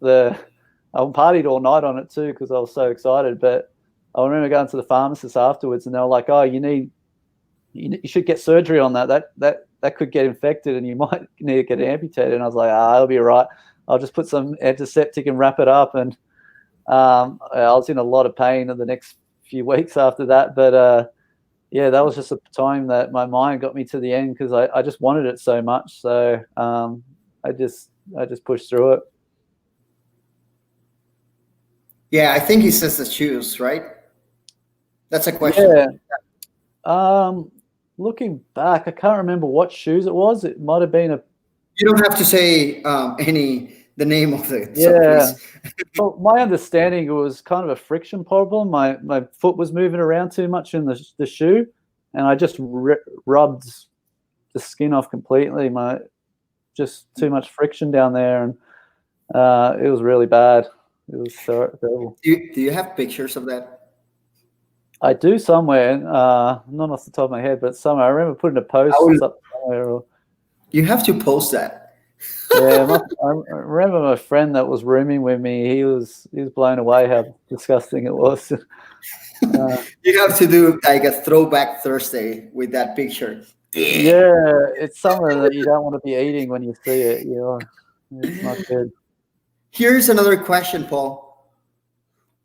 I partied all night on it too because I was so excited. But I remember going to the pharmacist afterwards, and they were like, "Oh, you should get surgery on that. That could get infected, and you might need to get it amputated." And I was like, "I'll be all right. I'll just put some antiseptic and wrap it up." And I was in a lot of pain in the next few weeks after that. But yeah, that was just a time that my mind got me to the end, because I just wanted it so much. So I just pushed through it. Yeah, I think he says the shoes, right? That's a question. Yeah. Looking back, I can't remember what shoes it was. It might have been You don't have to say the name of the. Yeah. Well, my understanding, it was kind of a friction problem. My foot was moving around too much in the shoe, and I just rubbed the skin off completely. Just too much friction down there, and it was really bad. It was terrible. Do you have pictures of that? I do somewhere, not off the top of my head, but somewhere. I remember putting a post up somewhere. You have to post that. Yeah, I remember my friend that was rooming with me. He was blown away how disgusting it was. You have to do like a throwback Thursday with that picture. Yeah, it's something that you don't want to be eating when you see it. It's not good. Here's another question, Paul.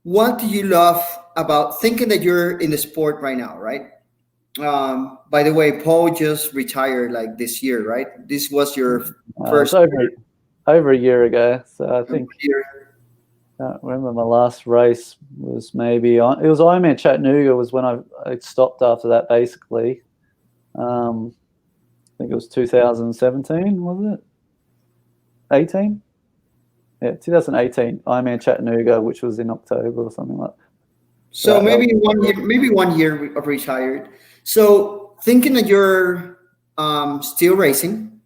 What do you love about thinking that you're in the sport right now, right? By the way, Paul just retired like this year, right? This was your first over a year ago. So I think I can't remember my last race was it was Ironman Chattanooga was when I stopped after that, basically. I think it was 2017, was it? 18? Yeah, 2018, Ironman Chattanooga, which was in October or something like that. So maybe 1 year of retired. So thinking that you're still racing,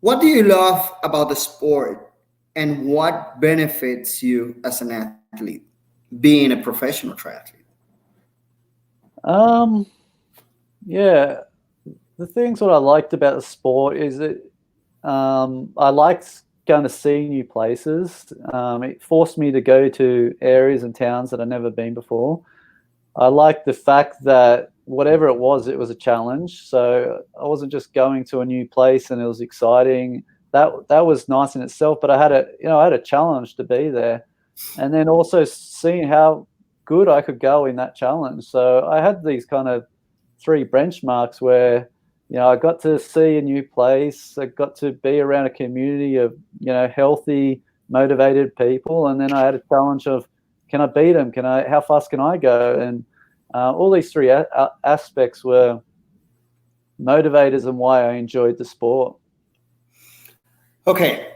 what do you love about the sport, and what benefits you as an athlete, being a professional triathlete? Yeah, the things that I liked about the sport is that I liked going to see new places. It forced me to go to areas and towns that I'd never been before. I liked the fact that whatever it was a challenge. So I wasn't just going to a new place and it was exciting. That was nice in itself, but I had a challenge to be there, and then also seeing how good I could go in that challenge. So I had these kind of three benchmarks where I got to see a new place, I got to be around a community of healthy, motivated people, and then I had a challenge of, can I beat them? How fast can I go? And all these three aspects were motivators and why I enjoyed the sport. Okay,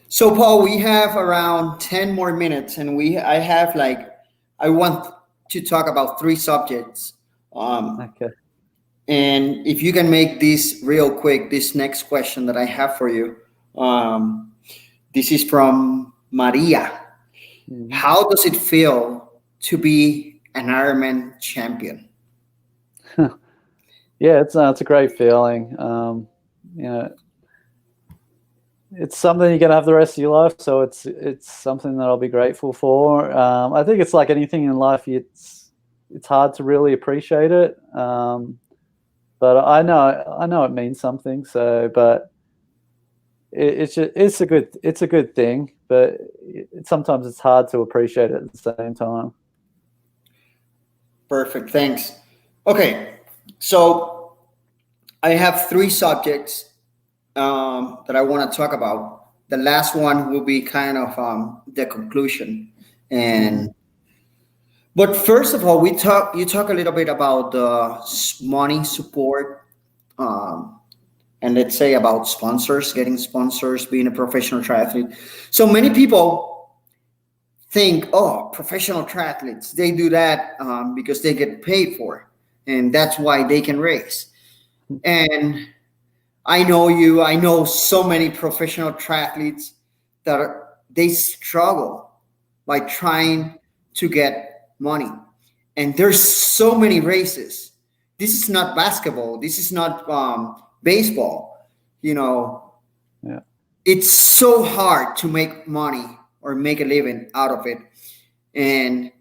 so Paul, we have around 10 more minutes, and I want to talk about three subjects. Okay. And if you can make this real quick, this next question that I have for you, this is from Maria. Mm-hmm. How does it feel to be an Ironman champion? Yeah, it's a great feeling. It's something you're gonna have the rest of your life, so it's something that I'll be grateful for. I think it's like anything in life; it's hard to really appreciate it. But I know it means something. So, but it's a good thing. But sometimes it's hard to appreciate it at the same time. Perfect. Thanks. Okay, so I have three subjects that I want to talk about. The last one will be kind of the conclusion. But first of all, you talk a little bit about the money support, and let's say about sponsors, getting sponsors, being a professional triathlete. So many people think, oh, professional triathletes, they do that because they get paid for it, and that's why they can race. And I know so many professional triathletes they struggle by trying to get money. And there's so many races. This is not basketball. This is not baseball. Yeah. It's so hard to make money or make a living out of it. And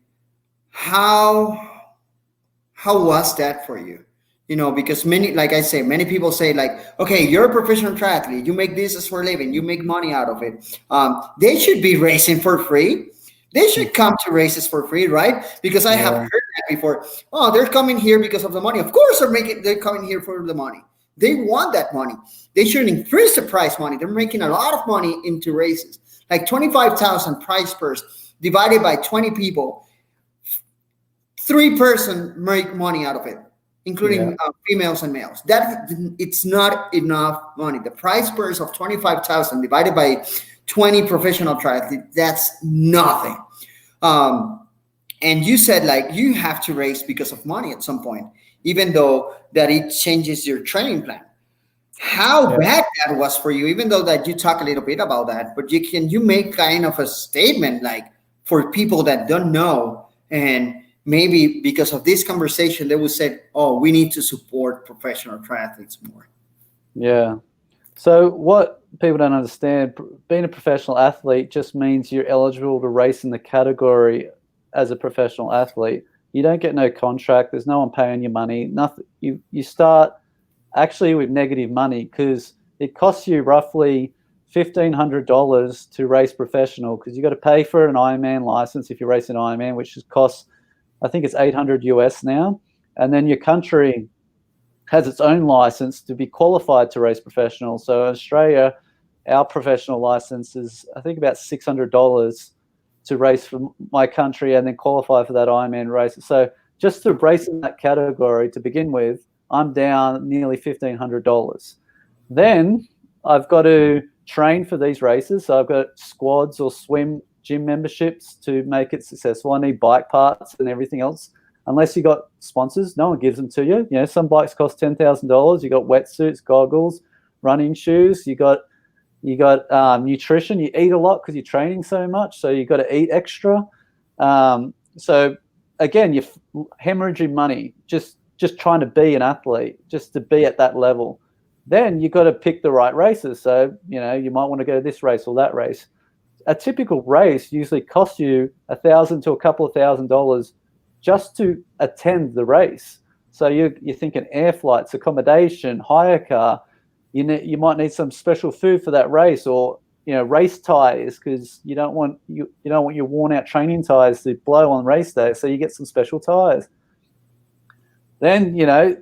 how was that for you? Because many people say like, okay, you're a professional triathlete, you make this as for a living, you make money out of it. They should be racing for free. They should come to races for free, right? Because I have heard that before. Oh, they're coming here because of the money. Of course they're coming here for the money. They want that money. They should increase the prize money. They're making a lot of money into races. Like 25,000 prize purse divided by 20 people. 3 person make money out of it, including females and males. It's not enough money. The prize purse of 25,000 divided by 20 professional triathletes, that's nothing. And you said like you have to race because of money at some point, even though that it changes your training plan. How bad that was for you, even though that you talk a little bit about that, but you make kind of a statement like for people that don't know, and maybe because of this conversation, they will say, oh, we need to support professional triathletes more. Yeah. So what people don't understand, being a professional athlete just means you're eligible to race in the category as a professional athlete. You don't get no contract. There's no one paying you money. Nothing. You start actually with negative money because it costs you roughly $1,500 to race professional, because you got to pay for an Ironman license if you race an Ironman, which costs, I think it's $800 US now. And then your country has its own license to be qualified to race professional. So in Australia, our professional license is, I think, about $600 to race for my country and then qualify for that Ironman race. So just to race in that category to begin with, I'm down nearly $1,500. Then I've got to train for these races. So I've got squads or swim gym memberships to make it successful. I need bike parts and everything else. unless you got sponsors, no one gives them to you. You know, some bikes cost $10,000. You got wetsuits, goggles, running shoes. You got nutrition. You eat a lot because you're training so much, so you got to eat extra. So again, you're hemorrhaging money just trying to be an athlete, just to be at that level. Then you've got to pick the right races. So, you know, you might want to go to this race or that race. A typical race usually costs you $1,000 to a couple of $1,000 just to attend the race. So you're thinking air flights, accommodation, hire car. You might need some special food for that race, or, you know, race tires, because you don't want your worn out training tires to blow on race day. So you get some special tires. Then, you know,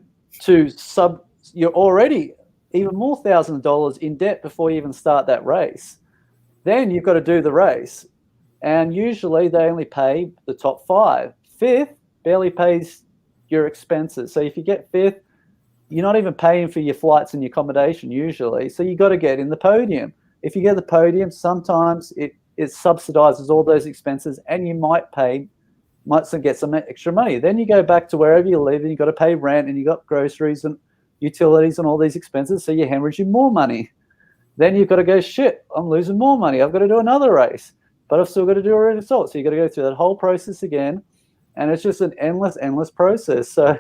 you're already even more thousands of dollars in debt before you even start that race. Then you've got to do the race. And usually they only pay the top 5. 5th barely pays your expenses. So if you get 5th, you're not even paying for your flights and your accommodation usually. So you got to get in the podium. If you get the podium, sometimes it subsidizes all those expenses, and you might get some extra money. Then you go back to wherever you live, and you got to pay rent, and you got groceries and utilities and all these expenses. So you're hemorrhaging more money. Then you've got to go, shit, I'm losing more money. I've got to do another race, but I've still got to do a result. So you've got to go through that whole process again. And it's just an endless process. So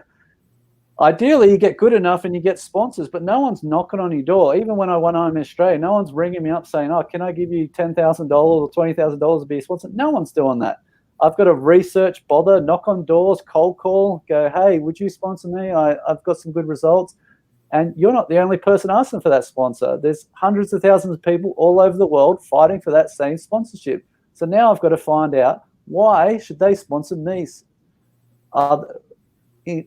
ideally you get good enough and you get sponsors, but no one's knocking on your door. Even when I won Ironman Australia, no one's ringing me up saying, oh, can I give you $10,000 or $20,000 to be a sponsor? No one's doing that. I've got to research, bother, knock on doors, cold call, go, hey, would you sponsor me? I've got some good results. And you're not the only person asking for that sponsor. There's hundreds of thousands of people all over the world fighting for that same sponsorship. So now I've got to find out, why should they sponsor me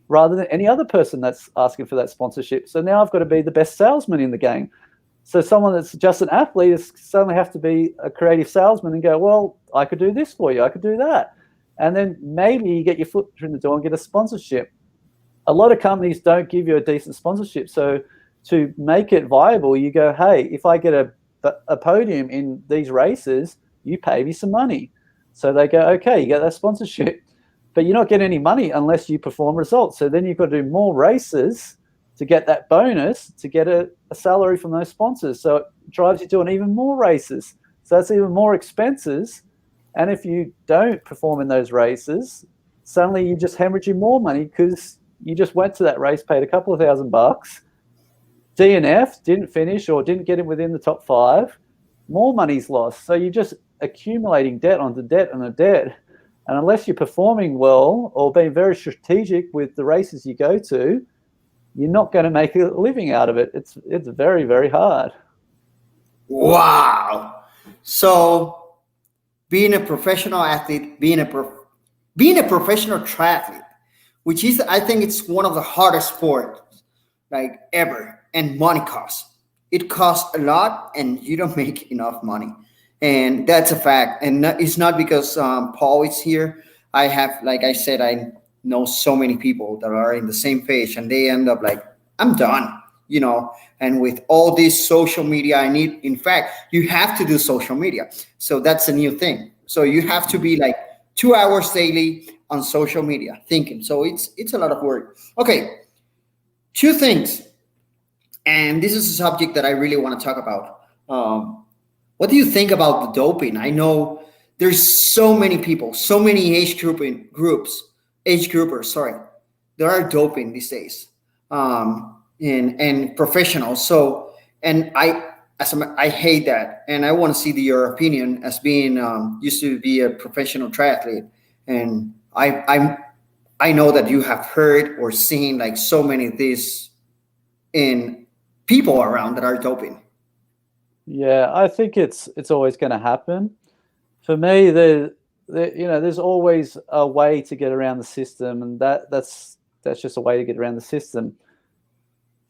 rather than any other person that's asking for that sponsorship? So now I've got to be the best salesman in the game. So someone that's just an athlete is suddenly have to be a creative salesman and go, well, I could do this for you. I could do that. And then maybe you get your foot in the door and get a sponsorship. A lot of companies don't give you a decent sponsorship. So to make it viable, you go, hey, if I get a podium in these races, you pay me some money. So they go, okay, you get that sponsorship, but you're not getting any money unless you perform results. So then you've got to do more races to get that bonus, to get a salary from those sponsors. So it drives you doing even more races. So that's even more expenses. And if you don't perform in those races, suddenly you just hemorrhaging more money because you just went to that race, paid a couple of $1,000, DNF, didn't finish or didn't get in within the top 5, more money's lost. So you're just accumulating debt onto debt and a debt. And unless you're performing well or being very strategic with the races you go to, you're not going to make a living out of it. It's very, very hard. Wow. So being a professional athlete, being a professional triathlete, which is, I think it's one of the hardest sports like ever, and money costs. It costs a lot and you don't make enough money. And that's a fact. And it's not because Paul is here. I have, like I said, I know so many people that are in the same page and they end up like, I'm done, you know, and with all this social media, in fact, you have to do social media. So that's a new thing. So you have to be like 2 hours daily on social media thinking. So it's a lot of work. Okay. 2 things. And this is a subject that I really want to talk about. What do you think about the doping? I know there's so many people, so many age groupers, there are doping these days, and professionals. So, and I hate that, and I want to see your opinion as being used to be a professional triathlete, and I know that you have heard or seen like so many of these in people around that are doping. Yeah, I think it's always going to happen. For me, there's always a way to get around the system, and that's just a way to get around the system.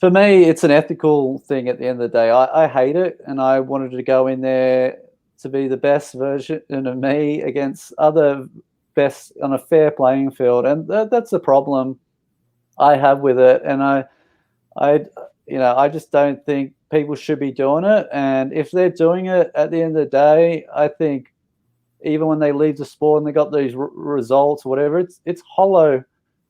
For me, it's an ethical thing at the end of the day. I hate it, and I wanted to go in there to be the best version of me against other best on a fair playing field, and that's the problem I have with it. And I just don't think people should be doing it. And if they're doing it, at the end of the day, I think even when they leave the sport and they got these results or whatever, it's hollow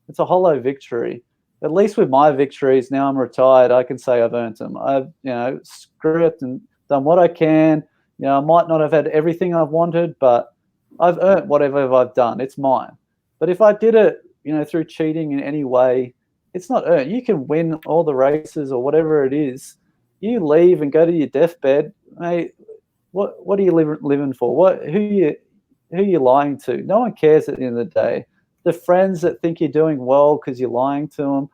it's a hollow victory. At least with my victories, now I'm retired, I can say I've earned them. I've, screw it and done what I can. I might not have had everything I've wanted, but I've earned whatever I've done. It's mine. But if I did it, through cheating in any way, it's not earned. You can win all the races or whatever it is. You leave and go to your deathbed, mate. What are you living for? Who you lying to? No one cares at the end of the day. The friends that think you're doing well because you're lying to them,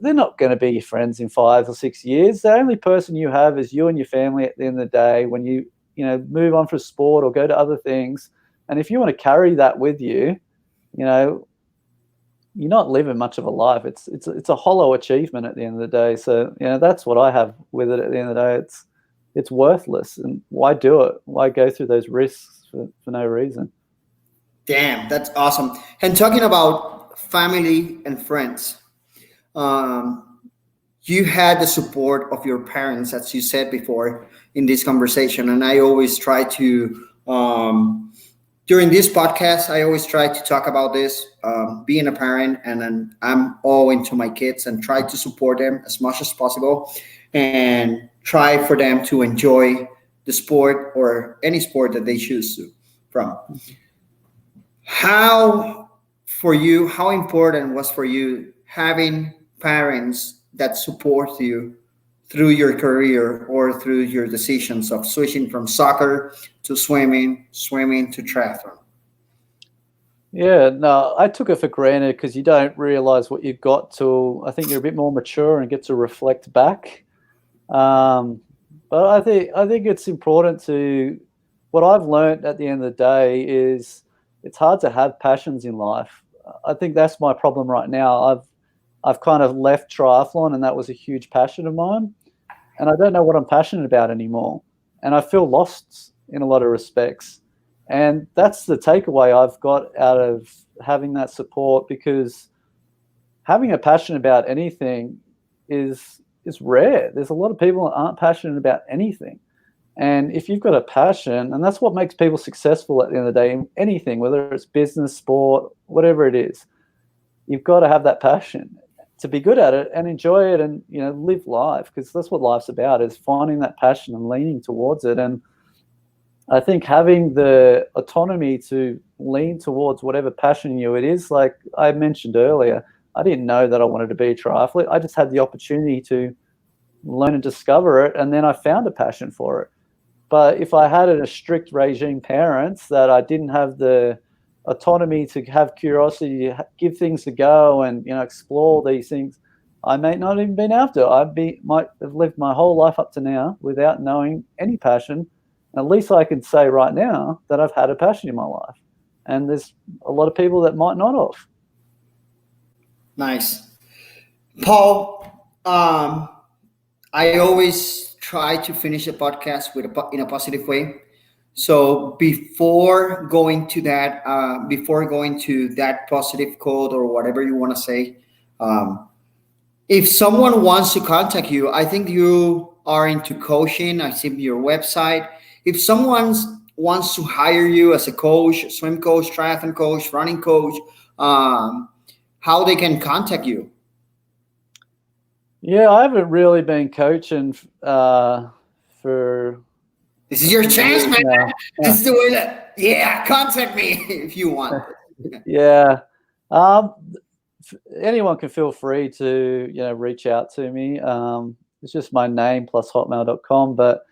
they're not going to be your friends in 5 or 6 years. The only person you have is you and your family at the end of the day when you move on for sport or go to other things. And if you want to carry that with you, you're not living much of a life. It's a hollow achievement at the end of the day. So that's what I have with it at the end of the day. It's worthless. And why do it? Why go through those risks for no reason? Damn, that's awesome. And talking about family and friends, you had the support of your parents, as you said before in this conversation. And I always try to, during this podcast, I always try to talk about this, being a parent, and then I'm all into my kids and try to support them as much as possible and try for them to enjoy the sport or any sport that they choose to from. How important was for you having parents that support you through your career or through your decisions of switching from soccer to swimming to triathlon? Yeah, no, I took it for granted because you don't realize what you've got till I think you're a bit more mature and get to reflect back. But I think it's important to, what I've learned at the end of the day is it's hard to have passions in life. I think that's my problem right now. I've kind of left triathlon, and that was a huge passion of mine, and I don't know what I'm passionate about anymore, and I feel lost in a lot of respects. And that's the takeaway I've got out of having that support, because having a passion about anything is rare. There's a lot of people that aren't passionate about anything. And if you've got a passion, and that's what makes people successful at the end of the day in anything, whether it's business, sport, whatever it is, you've got to have that passion to be good at it and enjoy it and, live life, because that's what life's about, is finding that passion and leaning towards it. And I think having the autonomy to lean towards whatever passion it is, like I mentioned earlier, I didn't know that I wanted to be a triathlete. I just had the opportunity to learn and discover it, and then I found a passion for it. But if I had a strict regime parents that I didn't have the autonomy to have curiosity, to give things a go and, explore these things, I may not even been after. Might have lived my whole life up to now without knowing any passion. At least I can say right now that I've had a passion in my life. And there's a lot of people that might not have. Nice. Paul, I always try to finish a podcast in a positive way. So before going to that positive quote or whatever you want to say, if someone wants to contact you, I think you are into coaching. I see your website. If someone wants to hire you as a coach, swim coach, triathlon coach, running coach, how they can contact you? Yeah, I haven't really been coaching for. This is your chance, man. No. This is the way that, contact me if you want. Yeah. Anyone can feel free to, reach out to me. It's just my name plus hotmail.com. But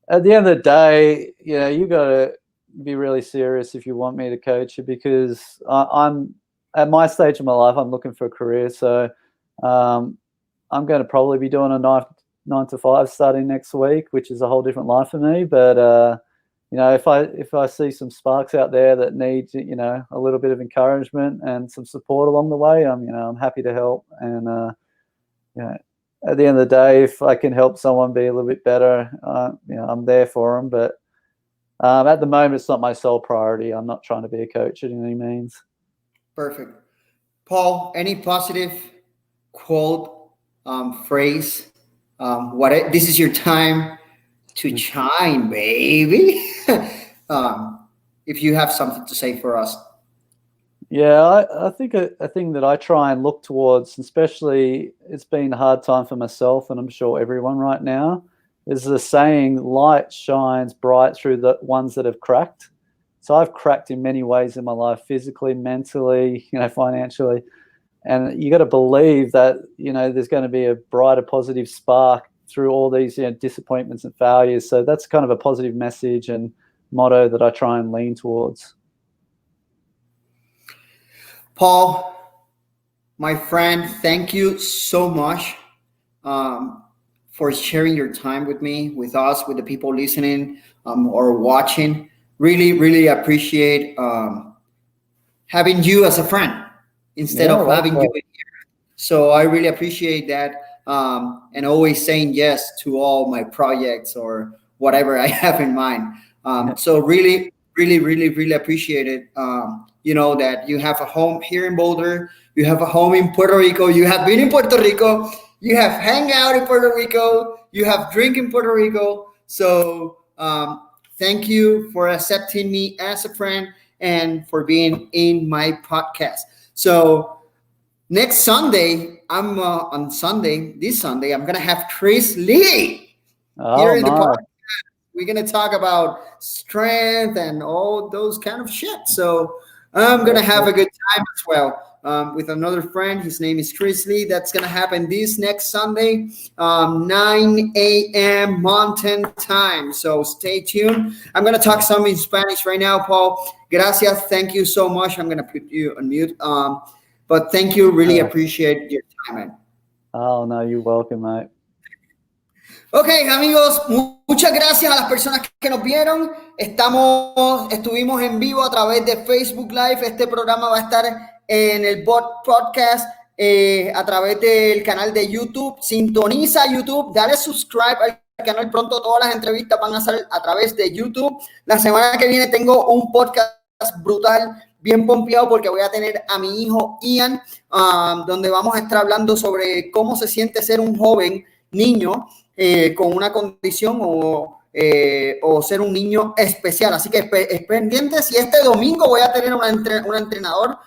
at the end of the day, you got to be really serious if you want me to coach you, because I'm at my stage of my life, I'm looking for a career. So I'm going to probably be doing a 9 to 5 starting next week, which is a whole different life for me. But if I see some sparks out there that need a little bit of encouragement and some support along the way, I'm happy to help. And at the end of the day, if I can help someone be a little bit better, I'm there for them. But at the moment, it's not my sole priority. I'm not trying to be a coach at any means. Perfect. Paul, any positive quote, phrase? This is your time to shine, baby. If you have something to say for us. Yeah, I think a thing that I try and look towards, especially it's been a hard time for myself, and I'm sure everyone right now, is the saying, light shines bright through the ones that have cracked. So I've cracked in many ways in my life, physically, mentally, financially. And you got to believe that, there's going to be a brighter, positive spark through all these, disappointments and failures. So that's kind of a positive message and motto that I try and lean towards. Paul, my friend, thank you so much for sharing your time with me, with us, with the people listening or watching. Really, really appreciate having you as a friend instead of having you in here. So I really appreciate that, and always saying yes to all my projects or whatever I have in mind. So really, really, really, really appreciate it. That you have a home here in Boulder, you have a home in Puerto Rico, you have been in Puerto Rico, you have hang out in Puerto Rico, you have drink in Puerto Rico. So thank you for accepting me as a friend and for being in my podcast. So next Sunday, this Sunday, I'm going to have Chris Lee here in the podcast. We're going to talk about strength and all those kind of shit. So I'm going to have a good time as well with another friend. His name is Chris Lee. That's going to happen this next Sunday, 9 a.m. Mountain Time. So stay tuned. I'm going to talk some in Spanish right now, Paul. Gracias. Thank you so much. I'm going to put you on mute. But thank you. Really appreciate your time, man. Oh, no, you're welcome, mate. Ok, amigos, muchas gracias a las personas que nos vieron. Estuvimos en vivo a través de Facebook Live. Este programa va a estar en el podcast a través del canal de YouTube. Sintoniza YouTube, dale subscribe al canal. Pronto todas las entrevistas van a ser a través de YouTube. La semana que viene tengo un podcast brutal, bien pompeado, porque voy a tener a mi hijo Ian, donde vamos a estar hablando sobre cómo se siente ser un joven niño con una condición o ser un niño especial. Así que pendientes. Y este domingo voy a tener un entrenador,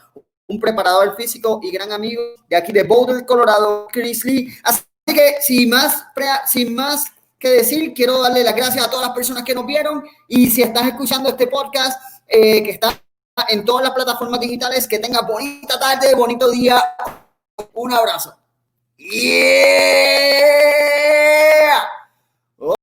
un preparador físico y gran amigo de aquí de Boulder, Colorado, Chris Lee. Así que sin más que decir, quiero darle las gracias a todas las personas que nos vieron. Y si estás escuchando este podcast que está en todas las plataformas digitales, que tengas bonita tarde, bonito día. Un abrazo. Yeah.